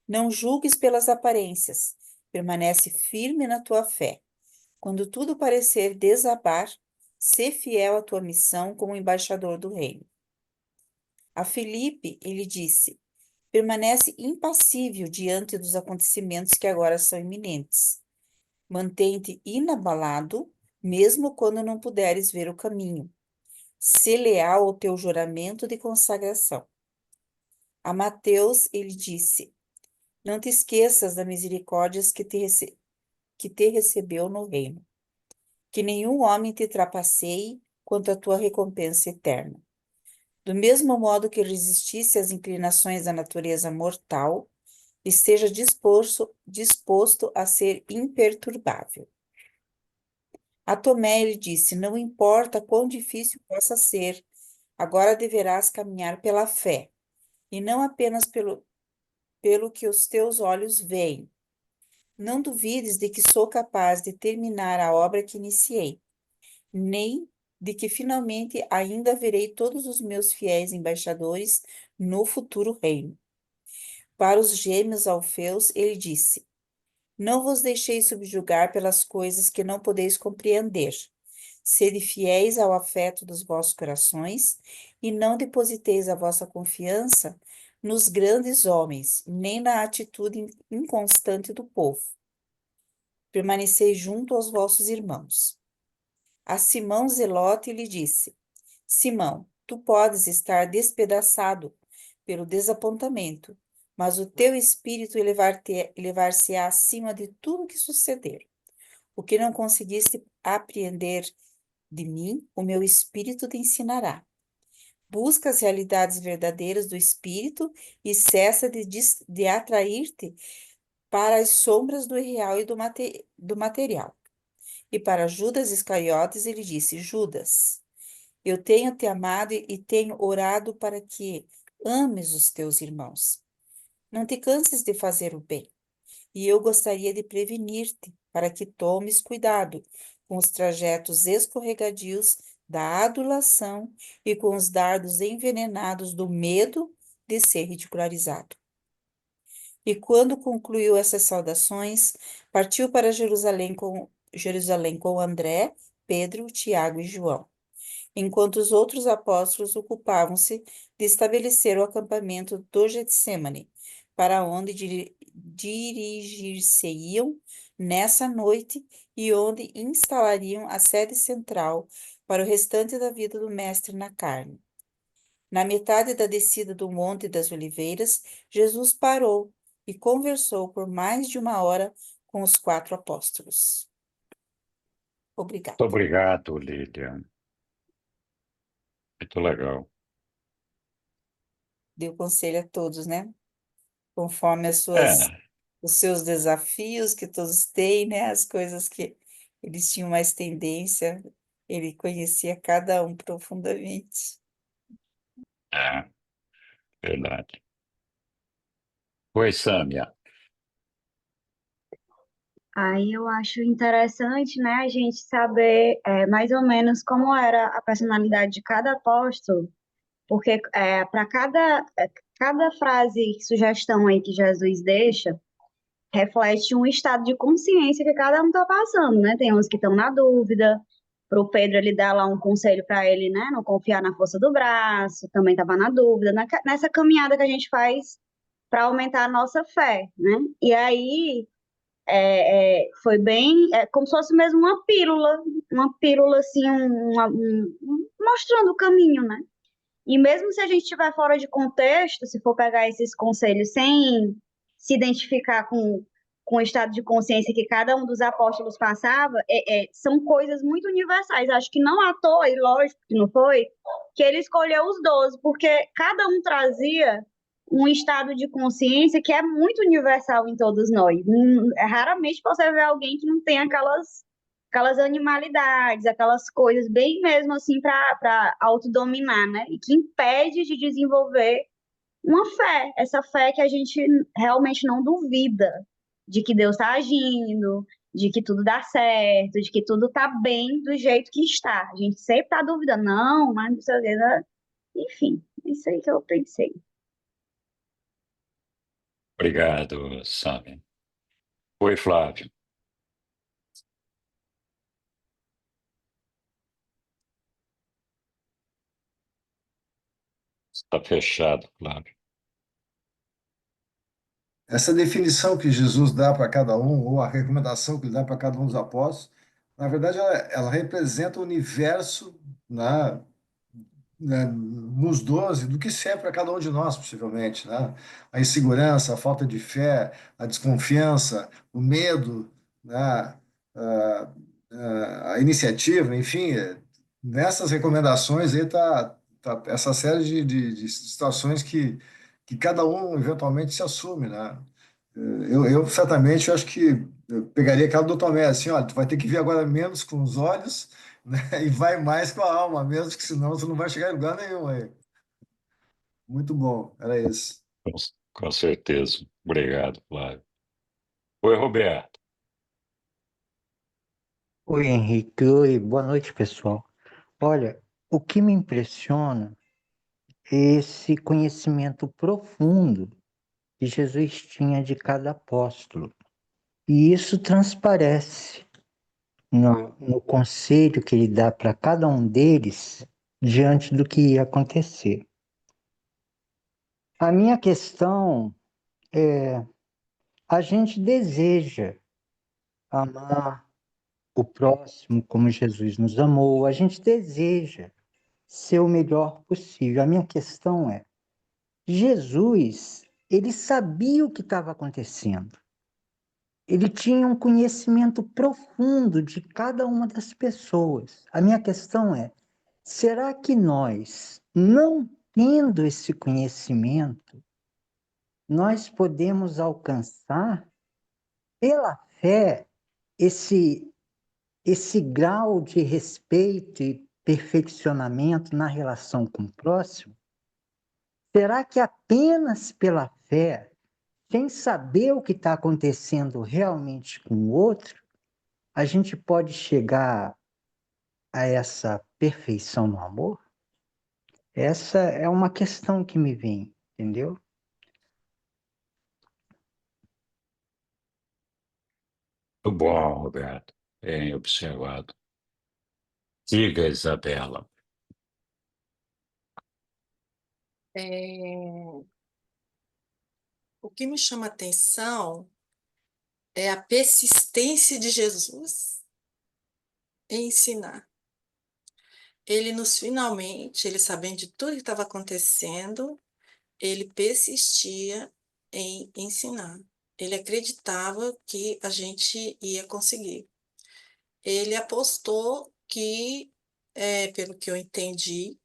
S10: não julgues pelas aparências, permanece firme na tua fé. Quando tudo parecer desabar, sê fiel à tua missão como embaixador do reino. A Filipe, ele disse: permanece impassível diante dos acontecimentos que agora são iminentes. Mantém-te inabalado, mesmo quando não puderes ver o caminho. Sê leal ao teu juramento de consagração. A Mateus, ele disse: não te esqueças das misericórdias que te recebeu no reino. Que nenhum homem te trapaceie quanto à tua recompensa eterna. Do mesmo modo que resistisse às inclinações da natureza mortal, esteja disposto a ser imperturbável. A Tomé ele disse: não importa quão difícil possa ser, agora deverás caminhar pela fé, e não apenas pelo que os teus olhos veem. Não duvides de que sou capaz de terminar a obra que iniciei, nem de que finalmente ainda verei todos os meus fiéis embaixadores no futuro reino. Para os gêmeos Alfeus, ele disse: não vos deixeis subjugar pelas coisas que não podeis compreender. Sede fiéis ao afeto dos vossos corações e não depositeis a vossa confiança nos grandes homens, nem na atitude inconstante do povo. Permanecei junto aos vossos irmãos. A Simão Zelote lhe disse: Simão, tu podes estar despedaçado pelo desapontamento, mas o teu espírito elevar-se-á acima de tudo que suceder. O que não conseguiste apreender de mim, o meu espírito te ensinará. Busca as realidades verdadeiras do espírito e cessa de atrair-te para as sombras do real e do material. E para Judas Iscariotes ele disse: Judas, eu tenho te amado e tenho orado para que ames os teus irmãos. Não te canses de fazer o bem. E eu gostaria de prevenir-te para que tomes cuidado com os trajetos escorregadios da adulação e com os dardos envenenados do medo de ser ridicularizado. E quando concluiu essas saudações, partiu para Jerusalém com André, Pedro, Tiago e João, enquanto os outros apóstolos ocupavam-se de estabelecer o acampamento do Getsemane, para onde dirigir-se-iam nessa noite e onde instalariam a sede central para o restante da vida do Mestre na carne. Na metade da descida do Monte das Oliveiras, Jesus parou e conversou por mais de 1 hora com os 4 apóstolos. Obrigada.
S3: Muito obrigado, Lilian. Muito legal.
S10: Deu conselho a todos, né? Conforme
S3: É,
S10: os seus desafios que todos têm, né? As coisas que eles tinham mais tendência, ele conhecia cada um profundamente.
S3: é, verdade. Oi, Sâmia.
S9: Aí eu acho interessante, né, a gente saber mais ou menos como era a personalidade de cada apóstolo, porque para cada frase, sugestão aí que Jesus deixa, reflete um estado de consciência que cada um está passando, né? Tem uns que estão na dúvida, para o Pedro ele dá lá um conselho para ele, né, não confiar na força do braço, também estava na dúvida, nessa caminhada que a gente faz para aumentar a nossa fé, né? E aí foi bem, como se fosse mesmo uma pílula assim, mostrando o caminho, né? E mesmo se a gente estiver fora de contexto, se for pegar esses conselhos sem se identificar com o estado de consciência que cada um dos apóstolos passava, são coisas muito universais. Acho que não à toa, e lógico que não foi, que ele escolheu os 12, porque cada um trazia um estado de consciência que é muito universal em todos nós. Raramente você vê alguém que não tem aquelas animalidades, aquelas coisas bem mesmo assim para autodominar, né? E que impede de desenvolver uma fé, essa fé que a gente realmente não duvida de que Deus está agindo, de que tudo dá certo, de que tudo está bem do jeito que está. A gente sempre está duvidando, não, mas não sei o que, né? Enfim, é isso aí que eu pensei.
S3: Obrigado, Sâmia. Oi, Flávio. Está fechado, Flávio.
S5: Essa definição que Jesus dá para cada um, ou a recomendação que ele dá para cada um dos apóstolos, na verdade, ela representa o universo, né, nos 12 do que serve para cada um de nós, possivelmente, né? A insegurança, a falta de fé, a desconfiança, o medo, né? a, a iniciativa, enfim, nessas recomendações aí tá essa série de situações que cada um eventualmente se assume, né? Eu certamente acho que eu pegaria aquela do Tomé, assim, olha, tu vai ter que ver agora menos com os olhos, né? E vai mais com a alma, mesmo que senão você não vai chegar em lugar nenhum aí. Muito bom, era isso.
S3: Com, com certeza. Obrigado, Flávio. Oi, Roberto.
S12: Oi, Henrique. Oi, boa noite, pessoal. Olha, o que me impressiona é esse conhecimento profundo que Jesus tinha de cada apóstolo. E isso transparece no conselho que ele dá para cada um deles diante do que ia acontecer. A minha questão é: a gente deseja amar o próximo como Jesus nos amou, a gente deseja ser o melhor possível. A minha questão é: Jesus, ele sabia o que estava acontecendo. Ele tinha um conhecimento profundo de cada uma das pessoas. A minha questão é: será que nós, não tendo esse conhecimento, nós podemos alcançar pela fé esse grau de respeito e perfeccionamento na relação com o próximo? Será que apenas pela fé, sem saber o que está acontecendo realmente com o outro, a gente pode chegar a essa perfeição no amor? Essa é uma questão que me vem, entendeu?
S3: Muito bom, Roberto. Bem observado. Diga, Isabela.
S11: O que me chama atenção é a persistência de Jesus em ensinar. Ele sabendo de tudo que estava acontecendo, ele persistia em ensinar. Ele acreditava que a gente ia conseguir. Ele apostou que, pelo que eu entendi,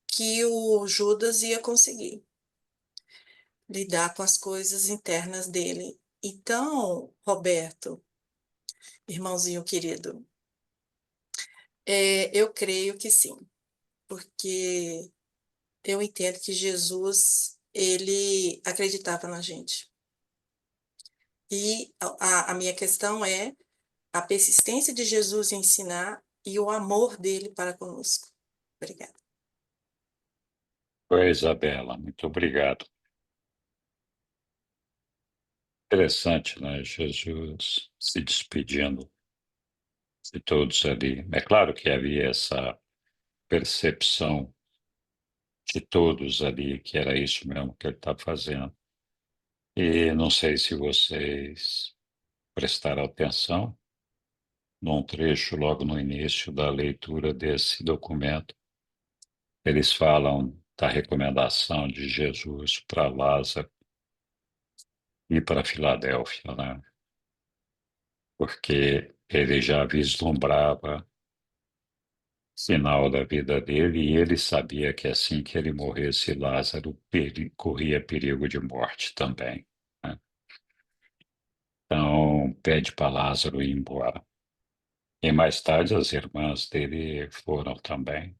S11: que o Judas ia conseguir lidar com as coisas internas dele. Então, Roberto, irmãozinho querido, eu creio que sim, porque eu entendo que Jesus, ele acreditava na gente. E a minha questão é a persistência de Jesus em ensinar e o amor dele para conosco. Obrigada.
S3: Oi, Isabela, muito obrigado. Interessante, né? Jesus se despedindo de todos ali. É claro que havia essa percepção de todos ali, que era isso mesmo que ele estava fazendo. E não sei se vocês prestaram atenção num trecho logo no início da leitura desse documento. Eles falam da recomendação de Jesus para Lázaro e para Filadélfia, né? Porque ele já vislumbrava o final da vida dele e ele sabia que assim que ele morresse, Lázaro corria perigo de morte também, né? Então, pede para Lázaro ir embora. E mais tarde as irmãs dele foram também.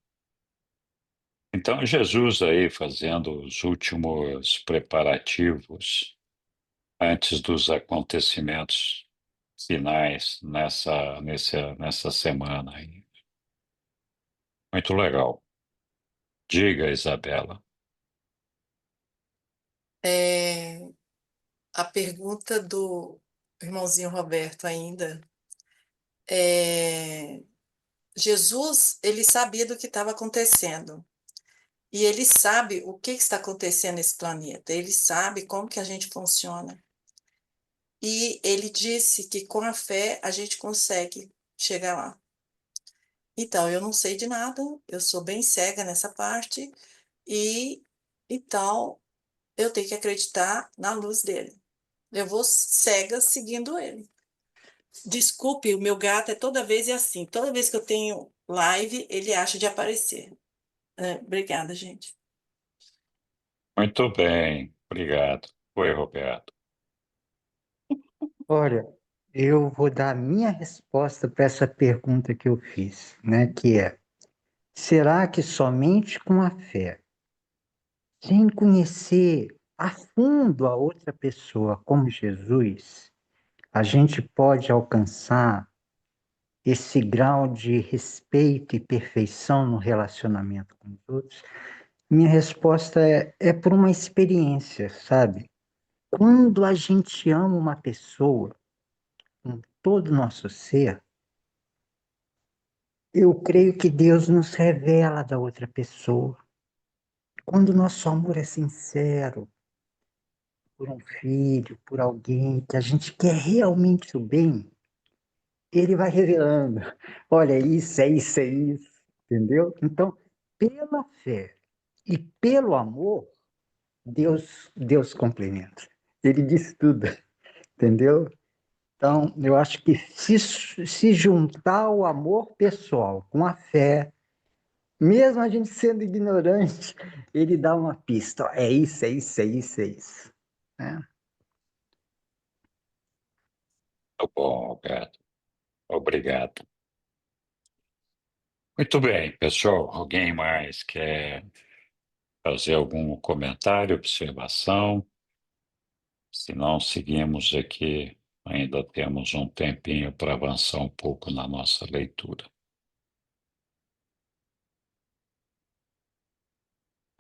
S3: Então, Jesus aí fazendo os últimos preparativos antes dos acontecimentos finais nessa semana aí. Muito legal. Diga, Isabela.
S11: A pergunta do irmãozinho Roberto ainda, Jesus, ele sabia do que estava acontecendo. E ele sabe o que está acontecendo nesse planeta. Ele sabe como que a gente funciona. E ele disse que com a fé a gente consegue chegar lá. Então, eu não sei de nada, eu sou bem cega nessa parte, e então eu tenho que acreditar na luz dele. Eu vou cega seguindo ele. Desculpe, o meu gato toda vez assim. Toda vez que eu tenho live, ele acha de aparecer. Obrigada, gente.
S3: Muito bem, obrigado. Oi, Roberto.
S12: Olha, eu vou dar a minha resposta para essa pergunta que eu fiz, né? Que é: será que somente com a fé, sem conhecer a fundo a outra pessoa como Jesus, a gente pode alcançar esse grau de respeito e perfeição no relacionamento com os outros? Minha resposta é por uma experiência, sabe? Quando a gente ama uma pessoa com todo o nosso ser, eu creio que Deus nos revela da outra pessoa. Quando o nosso amor é sincero por um filho, por alguém que a gente quer realmente o bem, ele vai revelando. Olha, isso, é isso, é isso. Entendeu? Então, pela fé e pelo amor, Deus complementa. Ele diz tudo, entendeu? Então, eu acho que se juntar o amor pessoal com a fé, mesmo a gente sendo ignorante, ele dá uma pista. Ó, é isso, é isso, é isso, é isso. Né?
S3: Tá bom, Roberto. Obrigado. Muito bem, pessoal. Alguém mais quer fazer algum comentário, observação? Se não, seguimos aqui. Ainda temos um tempinho para avançar um pouco na nossa leitura.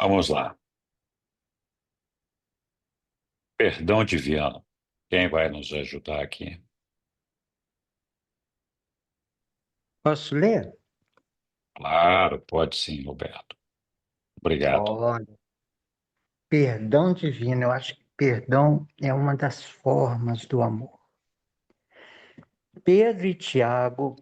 S3: Vamos lá. Perdão divino. Quem vai nos ajudar aqui?
S12: Posso ler?
S3: Claro, pode sim, Roberto. Obrigado.
S12: Olha, perdão divino, eu acho que perdão é uma das formas do amor. Pedro e Tiago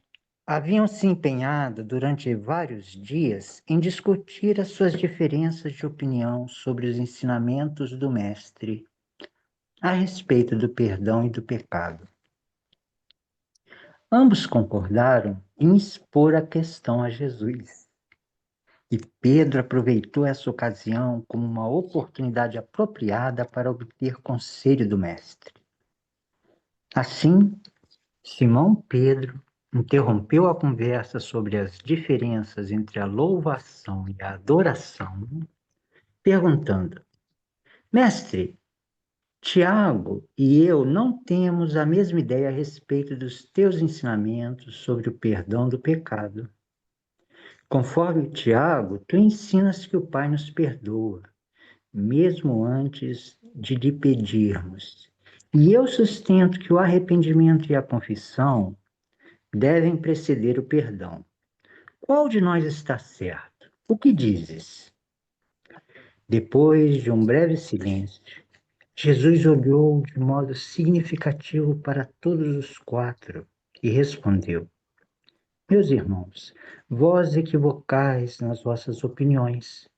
S12: haviam se empenhado durante vários dias em discutir as suas diferenças de opinião sobre os ensinamentos do Mestre a respeito do perdão e do pecado. Ambos concordaram em expor a questão a Jesus. E Pedro aproveitou essa ocasião como uma oportunidade apropriada para obter conselho do Mestre. Assim, Simão Pedro interrompeu a conversa sobre as diferenças entre a louvação e a adoração, perguntando: Mestre, Tiago e eu não temos a mesma ideia a respeito dos teus ensinamentos sobre o perdão do pecado. Conforme Tiago, tu ensinas que o Pai nos perdoa, mesmo antes de lhe pedirmos. E eu sustento que o arrependimento e a confissão devem preceder o perdão. Qual de nós está certo? O que dizes? Depois de um breve silêncio, Jesus olhou de modo significativo para todos os quatro e respondeu: Meus irmãos, vós equivocais nas vossas opiniões,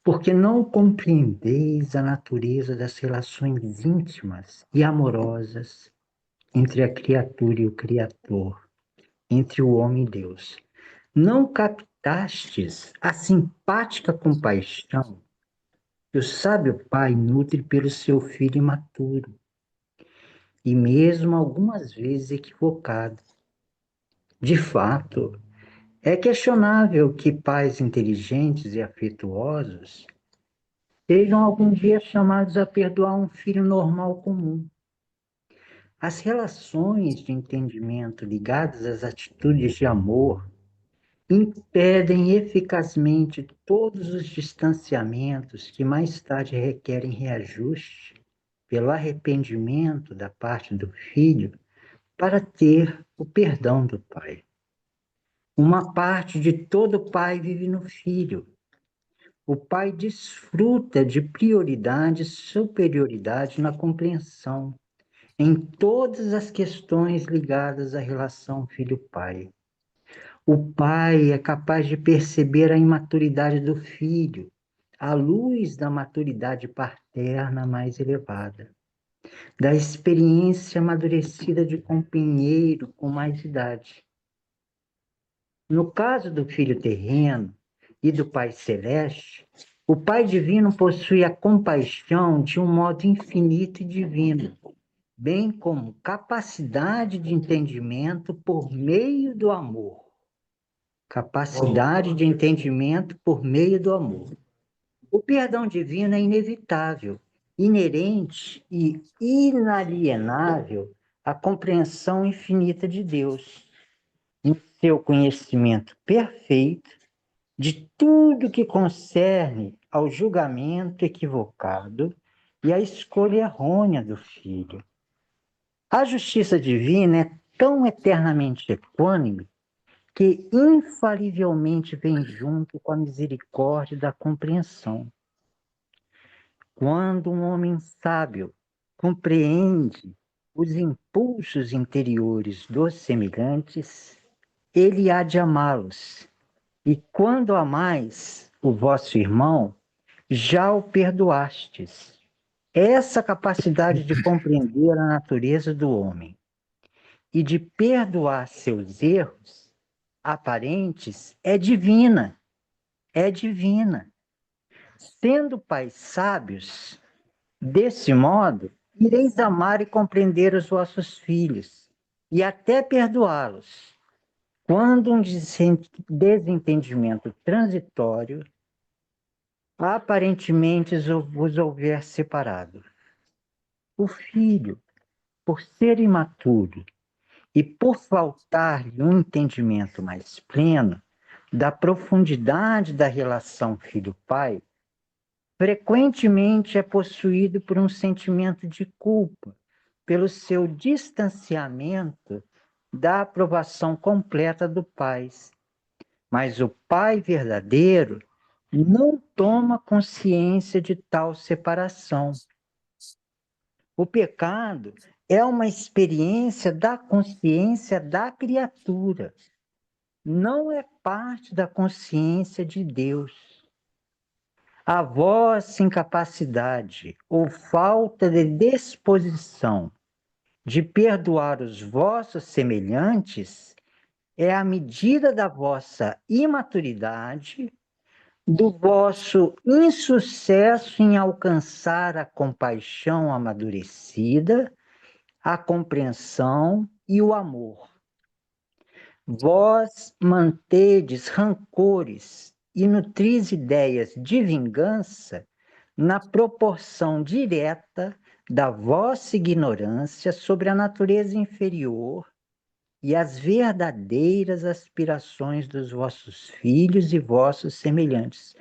S12: porque não compreendeis a natureza das relações íntimas e amorosas entre a criatura e o Criador, entre o homem e Deus. Não captastes a simpática compaixão que o sábio pai nutre pelo seu filho imaturo, e mesmo algumas vezes equivocado. De fato, é questionável que pais inteligentes e afetuosos sejam algum dia chamados a perdoar um filho normal comum. As relações de entendimento ligadas às atitudes de amor impedem eficazmente todos os distanciamentos que mais tarde requerem reajuste pelo arrependimento da parte do filho para ter o perdão do pai. Uma parte de todo pai vive no filho. O pai desfruta de prioridade e superioridade na compreensão em todas as questões ligadas à relação filho-pai. O pai é capaz de perceber a imaturidade do filho, à luz da maturidade paterna mais elevada, da experiência amadurecida de companheiro com mais idade. No caso do filho terreno e do Pai Celeste, o Pai Divino possui a compaixão de um modo infinito e divino, bem como capacidade de entendimento por meio do amor. Capacidade de entendimento por meio do amor. O perdão divino é inevitável, inerente e inalienável à compreensão infinita de Deus, em seu conhecimento perfeito de tudo que concerne ao julgamento equivocado e à escolha errônea do filho. A justiça divina é tão eternamente equânime que infalivelmente vem junto com a misericórdia da compreensão. Quando um homem sábio compreende os impulsos interiores dos semelhantes, ele há de amá-los. E quando amais o vosso irmão, já o perdoastes. Essa capacidade de compreender a natureza do homem e de perdoar seus erros aparentes é divina. É divina. Sendo pais sábios, desse modo, ireis amar e compreender os vossos filhos e até perdoá-los, quando um desentendimento transitório aparentemente vos houver separado. O filho, por ser imaturo e por faltar-lhe um entendimento mais pleno da profundidade da relação filho-pai, frequentemente é possuído por um sentimento de culpa pelo seu distanciamento da aprovação completa do pai. Mas o pai verdadeiro não toma consciência de tal separação. O pecado é uma experiência da consciência da criatura, não é parte da consciência de Deus. A vossa incapacidade ou falta de disposição de perdoar os vossos semelhantes é a medida da vossa imaturidade, do vosso insucesso em alcançar a compaixão amadurecida, a compreensão e o amor. Vós mantedes rancores e nutris ideias de vingança na proporção direta da vossa ignorância sobre a natureza inferior e as verdadeiras aspirações dos vossos filhos e vossos semelhantes.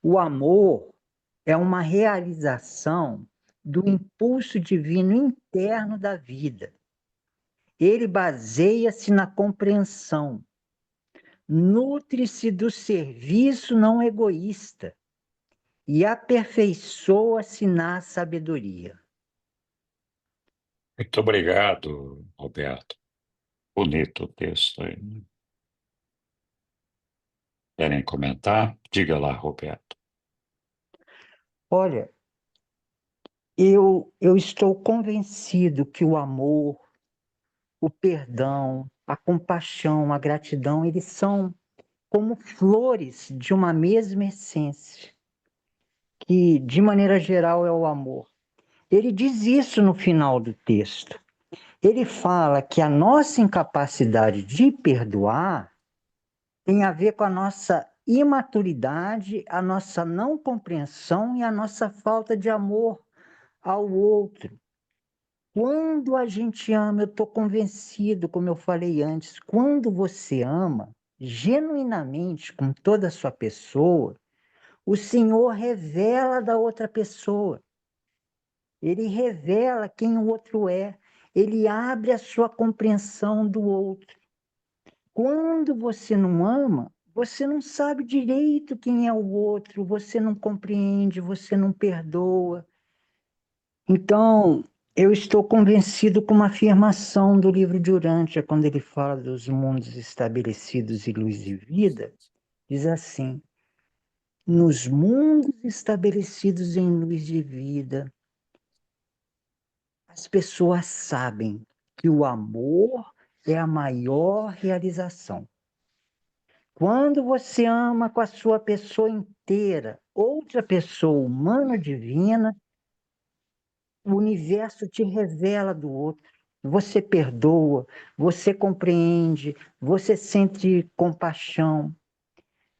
S12: O amor é uma realização do impulso divino interno da vida. Ele baseia-se na compreensão, nutre-se do serviço não egoísta e aperfeiçoa-se na sabedoria.
S3: Muito obrigado, Roberto. Bonito o texto aí. Querem comentar? Diga lá, Roberto.
S12: Olha, eu estou convencido que o amor, o perdão, a compaixão, a gratidão, eles são como flores de uma mesma essência, que, de maneira geral, é o amor. Ele diz isso no final do texto. Ele fala que a nossa incapacidade de perdoar tem a ver com a nossa imaturidade, a nossa não compreensão e a nossa falta de amor ao outro. Quando a gente ama, eu estou convencido, como eu falei antes, quando você ama genuinamente com toda a sua pessoa, o Senhor revela da outra pessoa. Ele revela quem o outro é. Ele abre a sua compreensão do outro. Quando você não ama, você não sabe direito quem é o outro, você não compreende, você não perdoa. Então, eu estou convencido com uma afirmação do livro de Urântia, quando ele fala dos mundos estabelecidos e luz de vida, diz assim: nos mundos estabelecidos em luz de vida, as pessoas sabem que o amor é a maior realização. Quando você ama com a sua pessoa inteira, outra pessoa humana ou divina, o universo te revela do outro. Você perdoa, você compreende, você sente compaixão.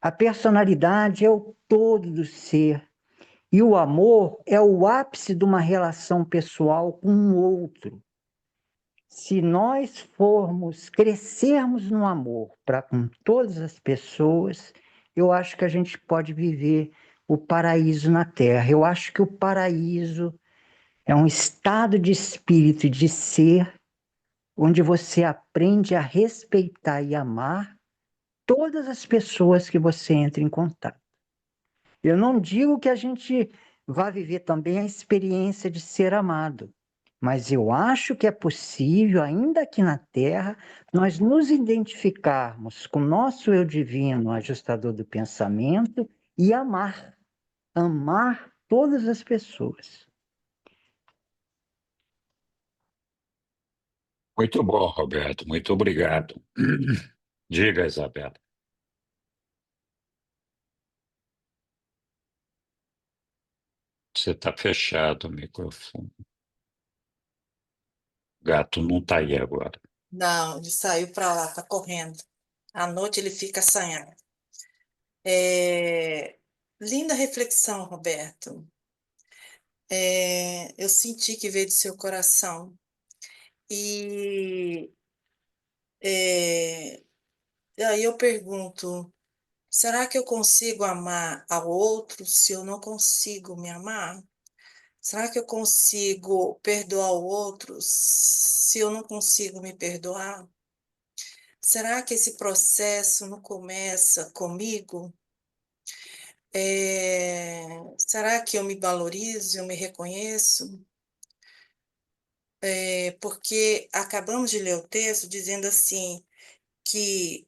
S12: A personalidade é o todo do ser. E o amor é o ápice de uma relação pessoal com o outro. Se nós formos crescermos no amor para com todas as pessoas, eu acho que a gente pode viver o paraíso na Terra. Eu acho que o paraíso é um estado de espírito e de ser onde você aprende a respeitar e amar todas as pessoas que você entra em contato. Eu não digo que a gente vá viver também a experiência de ser amado, mas eu acho que é possível, ainda aqui na Terra, nós nos identificarmos com o nosso eu divino, ajustador do pensamento, e amar todas as pessoas.
S3: Muito bom, Roberto. Muito obrigado. Diga, Isabela. Você está fechado o microfone. O gato não está aí agora.
S11: Não, ele saiu para lá, tá correndo. À noite ele fica assanhado. Linda reflexão, Roberto. Eu senti que veio do seu coração. E aí eu pergunto, será que eu consigo amar ao outro se eu não consigo me amar? Será que eu consigo perdoar o outro se eu não consigo me perdoar? Será que esse processo não começa comigo? Será que eu me valorizo, eu me reconheço? porque acabamos de ler o texto dizendo assim, que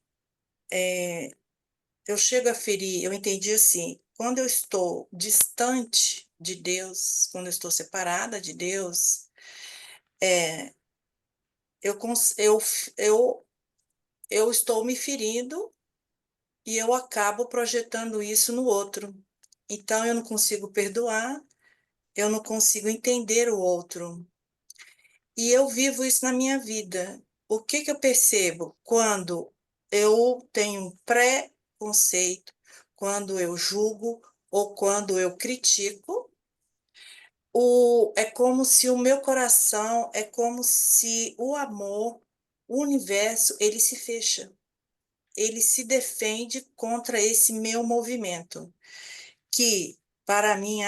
S11: eu chego a ferir, eu entendi assim, quando eu estou distante de Deus, quando eu estou separada de Deus, eu, eu, eu estou me ferindo e eu acabo projetando isso no outro. Então, eu não consigo perdoar, eu não consigo entender o outro. E eu vivo isso na minha vida. O que que eu percebo? Quando eu tenho um pré-conceito, quando eu julgo ou quando eu critico, é como se o meu coração, é como se o amor, o universo, ele se fecha. Ele se defende contra esse meu movimento, que, para mim,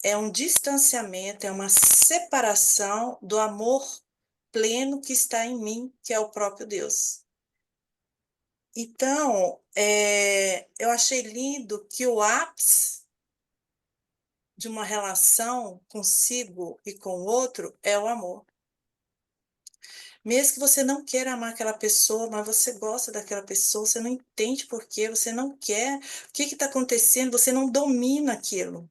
S11: é um distanciamento, é uma separação do amor pleno que está em mim, que é o próprio Deus. Então, eu achei lindo que o ápice de uma relação consigo e com o outro é o amor. Mesmo que você não queira amar aquela pessoa, mas você gosta daquela pessoa, você não entende por quê, você não quer, o que está acontecendo, você não domina aquilo.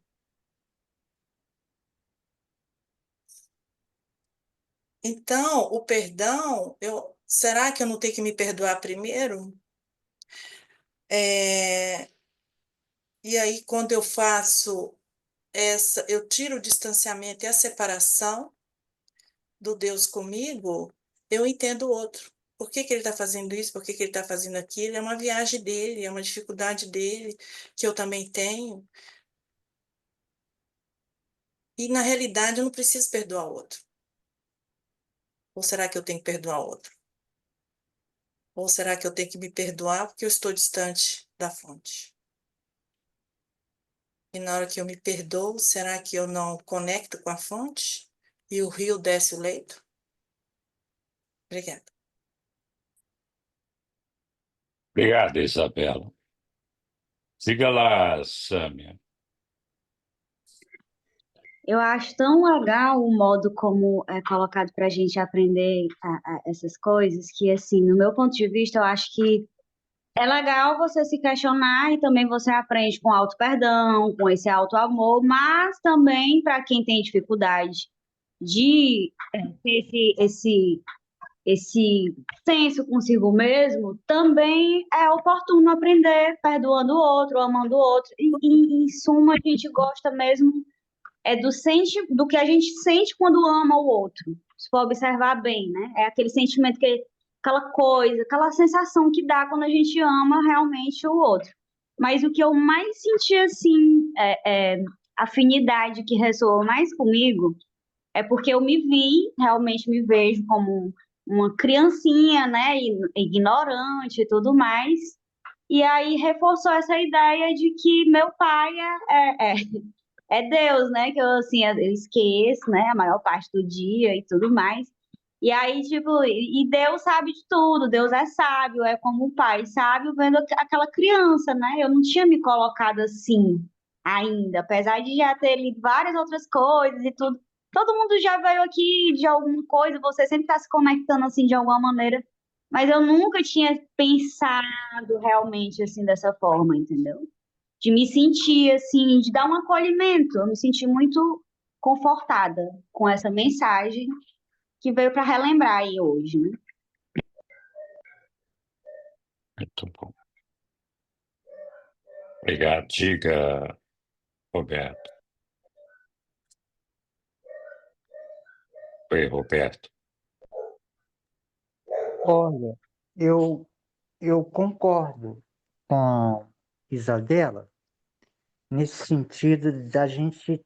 S11: Então, o perdão, será que eu não tenho que me perdoar primeiro? E aí, quando eu faço eu tiro o distanciamento e a separação do Deus comigo, eu entendo o outro. Por que que ele está fazendo isso? Por que que ele está fazendo aquilo? É uma viagem dele, é uma dificuldade dele, que eu também tenho. E, na realidade, eu não preciso perdoar o outro. Ou será que eu tenho que perdoar o outro? Ou será que eu tenho que me perdoar porque eu estou distante da fonte? E na hora que eu me perdoo, será que eu não conecto com a fonte? E o rio desce o leito? Obrigada.
S3: Obrigado, Isabela. Siga lá, Sâmia.
S9: Eu acho tão legal o modo como é colocado para a gente aprender essas coisas, que, assim, no meu ponto de vista, eu acho que é legal você se questionar e também você aprende com auto-perdão, com esse auto-amor, mas também para quem tem dificuldade de ter esse senso consigo mesmo, também é oportuno aprender perdoando o outro, amando o outro. Em suma, a gente gosta mesmo do que a gente sente quando ama o outro. Se for observar bem, né? É aquele sentimento aquela coisa, aquela sensação que dá quando a gente ama realmente o outro. Mas o que eu mais senti, assim, afinidade que ressoou mais comigo é porque eu realmente me vejo como uma criancinha, né, ignorante e tudo mais. E aí reforçou essa ideia de que meu pai é Deus, né, que eu, assim, eu esqueço, né, a maior parte do dia e tudo mais. E aí, tipo, e Deus sabe de tudo, Deus é sábio, é como um pai sábio vendo aquela criança, né? Eu não tinha me colocado assim ainda, apesar de já ter lido várias outras coisas e tudo. Todo mundo já veio aqui de alguma coisa, você sempre está se conectando assim de alguma maneira, mas eu nunca tinha pensado realmente assim dessa forma, entendeu? De me sentir assim, de dar um acolhimento. Eu me senti muito confortada com essa mensagem que veio para relembrar aí hoje, né?
S3: Muito bom. Obrigado. Diga, Roberto. Oi, Roberto.
S12: Olha, eu concordo com Isabela nesse sentido da gente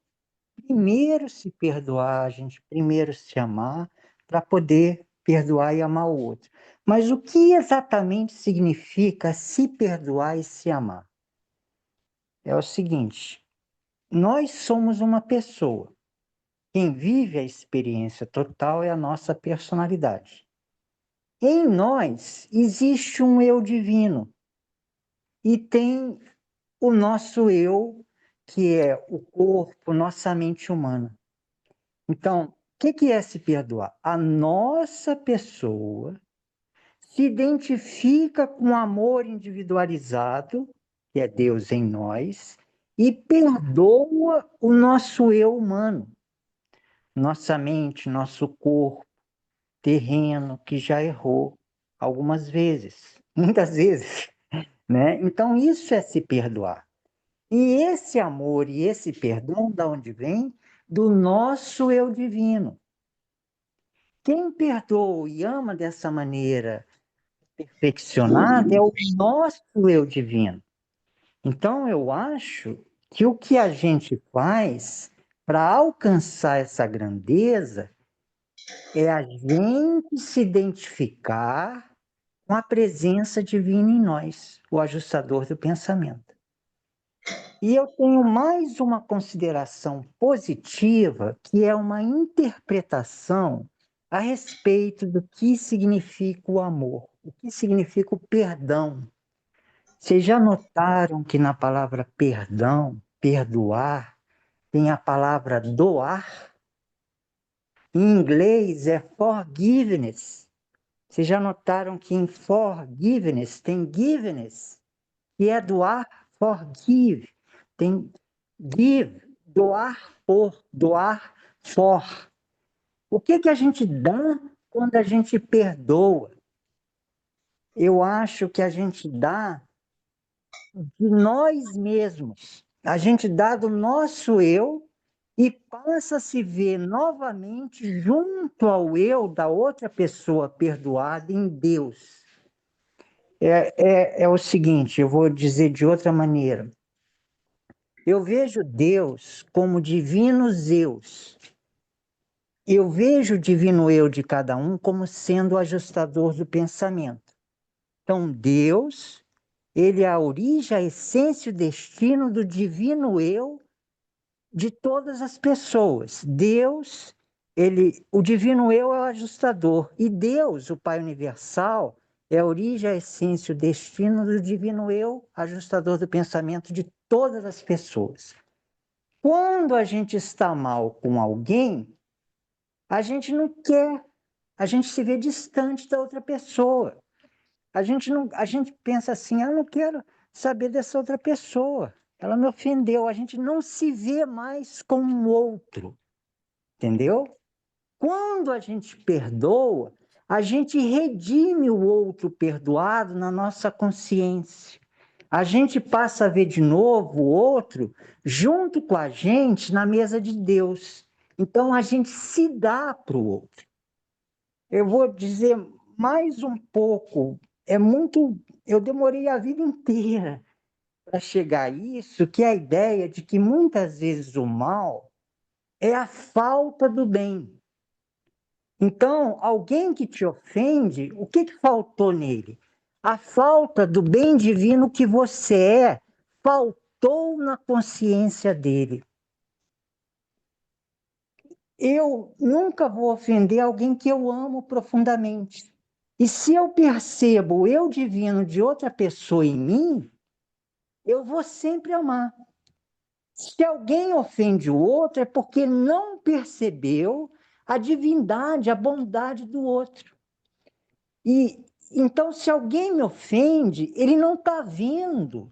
S12: primeiro se perdoar, a gente primeiro se amar, para poder perdoar e amar o outro. Mas o que exatamente significa se perdoar e se amar? É o seguinte: nós somos uma pessoa. Quem vive a experiência total é a nossa personalidade. Em nós existe um eu divino e tem o nosso eu, que é o corpo, nossa mente humana. Então, que é se perdoar? A nossa pessoa se identifica com o amor individualizado, que é Deus em nós, e perdoa o nosso eu humano, nossa mente, nosso corpo terreno, que já errou algumas vezes, muitas vezes, né? Então, isso é se perdoar. E esse amor e esse perdão, de onde vem? Do nosso eu divino. Quem perdoa e ama dessa maneira perfeccionada é o nosso eu divino. Então, eu acho que o que a gente faz para alcançar essa grandeza é a gente se identificar com a presença divina em nós, o ajustador do pensamento. E eu tenho mais uma consideração positiva, que é uma interpretação a respeito do que significa o amor, o que significa o perdão. Vocês já notaram que na palavra perdão, perdoar, tem a palavra doar? Em inglês é forgiveness. Vocês já notaram que em forgiveness tem giveness, que é doar, forgive. Tem give, doar por, doar for. O que a gente dá quando a gente perdoa? Eu acho que a gente dá de nós mesmos. A gente dá do nosso eu e passa a se ver novamente junto ao eu da outra pessoa perdoada em Deus. É o seguinte, eu vou dizer de outra maneira. Eu vejo Deus como divino Zeus. Eu vejo o divino eu de cada um como sendo o ajustador do pensamento. Então, Deus, ele é a origem, a essência e o destino do divino eu de todas as pessoas. Deus, o divino eu é o ajustador. E Deus, o Pai Universal, é a origem, a essência, o destino do divino eu, ajustador do pensamento de todas as pessoas. Quando a gente está mal com alguém, a gente não quer, a gente se vê distante da outra pessoa. A gente pensa assim, eu não quero saber dessa outra pessoa. Ela me ofendeu, a gente não se vê mais como um outro, entendeu? Quando a gente perdoa, a gente redime o outro perdoado na nossa consciência. A gente passa a ver de novo o outro junto com a gente na mesa de Deus. Então a gente se dá para o outro. Eu vou dizer mais um pouco, eu demorei a vida inteira para chegar a isso, que é a ideia de que muitas vezes o mal é a falta do bem. Então, alguém que te ofende, o que faltou nele? A falta do bem divino que você é, faltou na consciência dele. Eu nunca vou ofender alguém que eu amo profundamente. E se eu percebo o eu divino de outra pessoa em mim, eu vou sempre amar. Se alguém ofende o outro, é porque não percebeu a divindade, a bondade do outro. E então, se alguém me ofende, ele não está vendo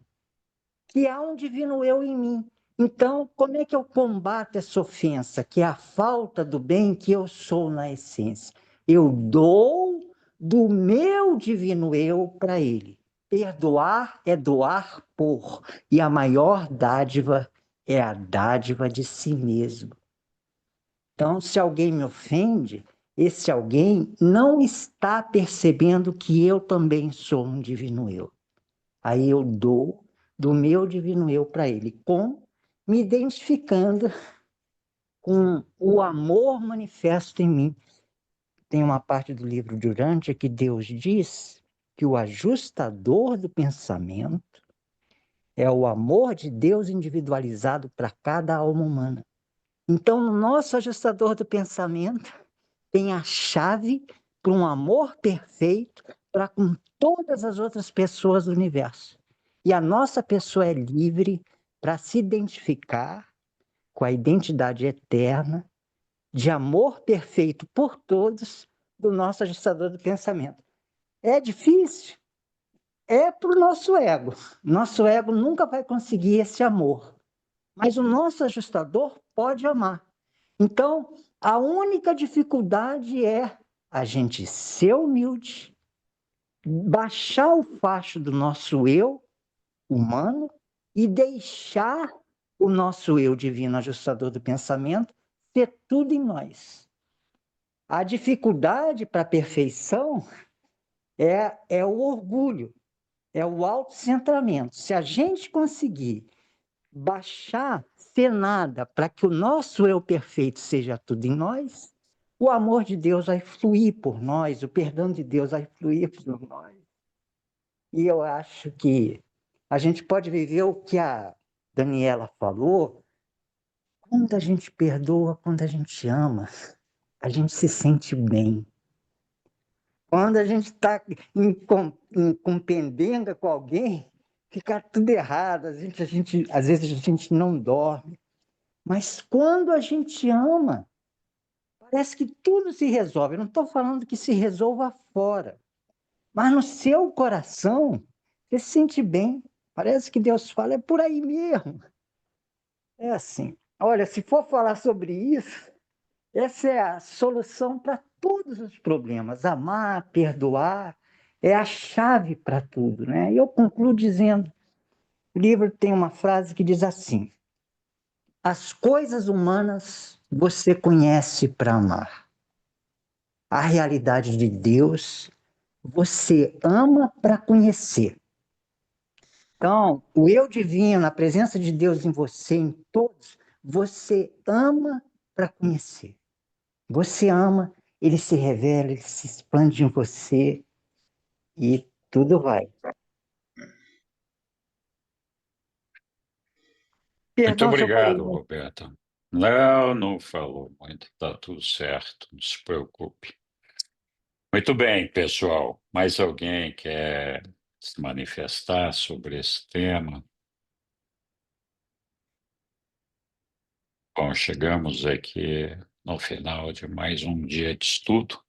S12: que há um divino eu em mim. Então, como é que eu combato essa ofensa, que é a falta do bem que eu sou na essência? Eu dou do meu divino eu para ele. Perdoar é doar por, e a maior dádiva é a dádiva de si mesmo. Então, se alguém me ofende, esse alguém não está percebendo que eu também sou um divino eu. Aí eu dou do meu divino eu para ele, me identificando com o amor manifesto em mim. Tem uma parte do livro de Urântia que Deus diz que o ajustador do pensamento é o amor de Deus individualizado para cada alma humana. Então, o nosso ajustador do pensamento tem a chave para um amor perfeito para com todas as outras pessoas do universo. E a nossa pessoa é livre para se identificar com a identidade eterna de amor perfeito por todos do nosso ajustador do pensamento. É difícil? É para o nosso ego. Nosso ego nunca vai conseguir esse amor. Mas o nosso ajustador pode amar. Então, a única dificuldade é a gente ser humilde, baixar o facho do nosso eu humano e deixar o nosso eu divino ajustador do pensamento ser tudo em nós. A dificuldade para a perfeição é o orgulho, é o autocentramento. Se a gente conseguir baixar, ser nada, para que o nosso eu perfeito seja tudo em nós, o amor de Deus vai fluir por nós, o perdão de Deus vai fluir por nós. E eu acho que a gente pode viver o que a Daniela falou, quando a gente perdoa, quando a gente ama, a gente se sente bem. Quando a gente está com pendenga com alguém, fica tudo errado, às vezes a gente não dorme. Mas quando a gente ama, parece que tudo se resolve. Eu não estou falando que se resolva fora, mas no seu coração, você se sente bem. Parece que Deus fala, é por aí mesmo. É assim. Olha, se for falar sobre isso, essa é a solução para todos os problemas. Amar, perdoar, é a chave para tudo, né? E eu concluo dizendo, o livro tem uma frase que diz assim: as coisas humanas você conhece para amar. A realidade de Deus você ama para conhecer. Então, o eu divino, a presença de Deus em você, em todos, você ama para conhecer. Você ama, ele se revela, ele se expande em você e tudo vai.
S3: Muito
S12: Perdão se eu falei
S3: obrigado,
S12: muito.
S3: Roberta. Não, não falou muito, está tudo certo, não se preocupe. Muito bem, pessoal. Mais alguém quer se manifestar sobre esse tema? Bom, chegamos aqui no final de mais um dia de estudo.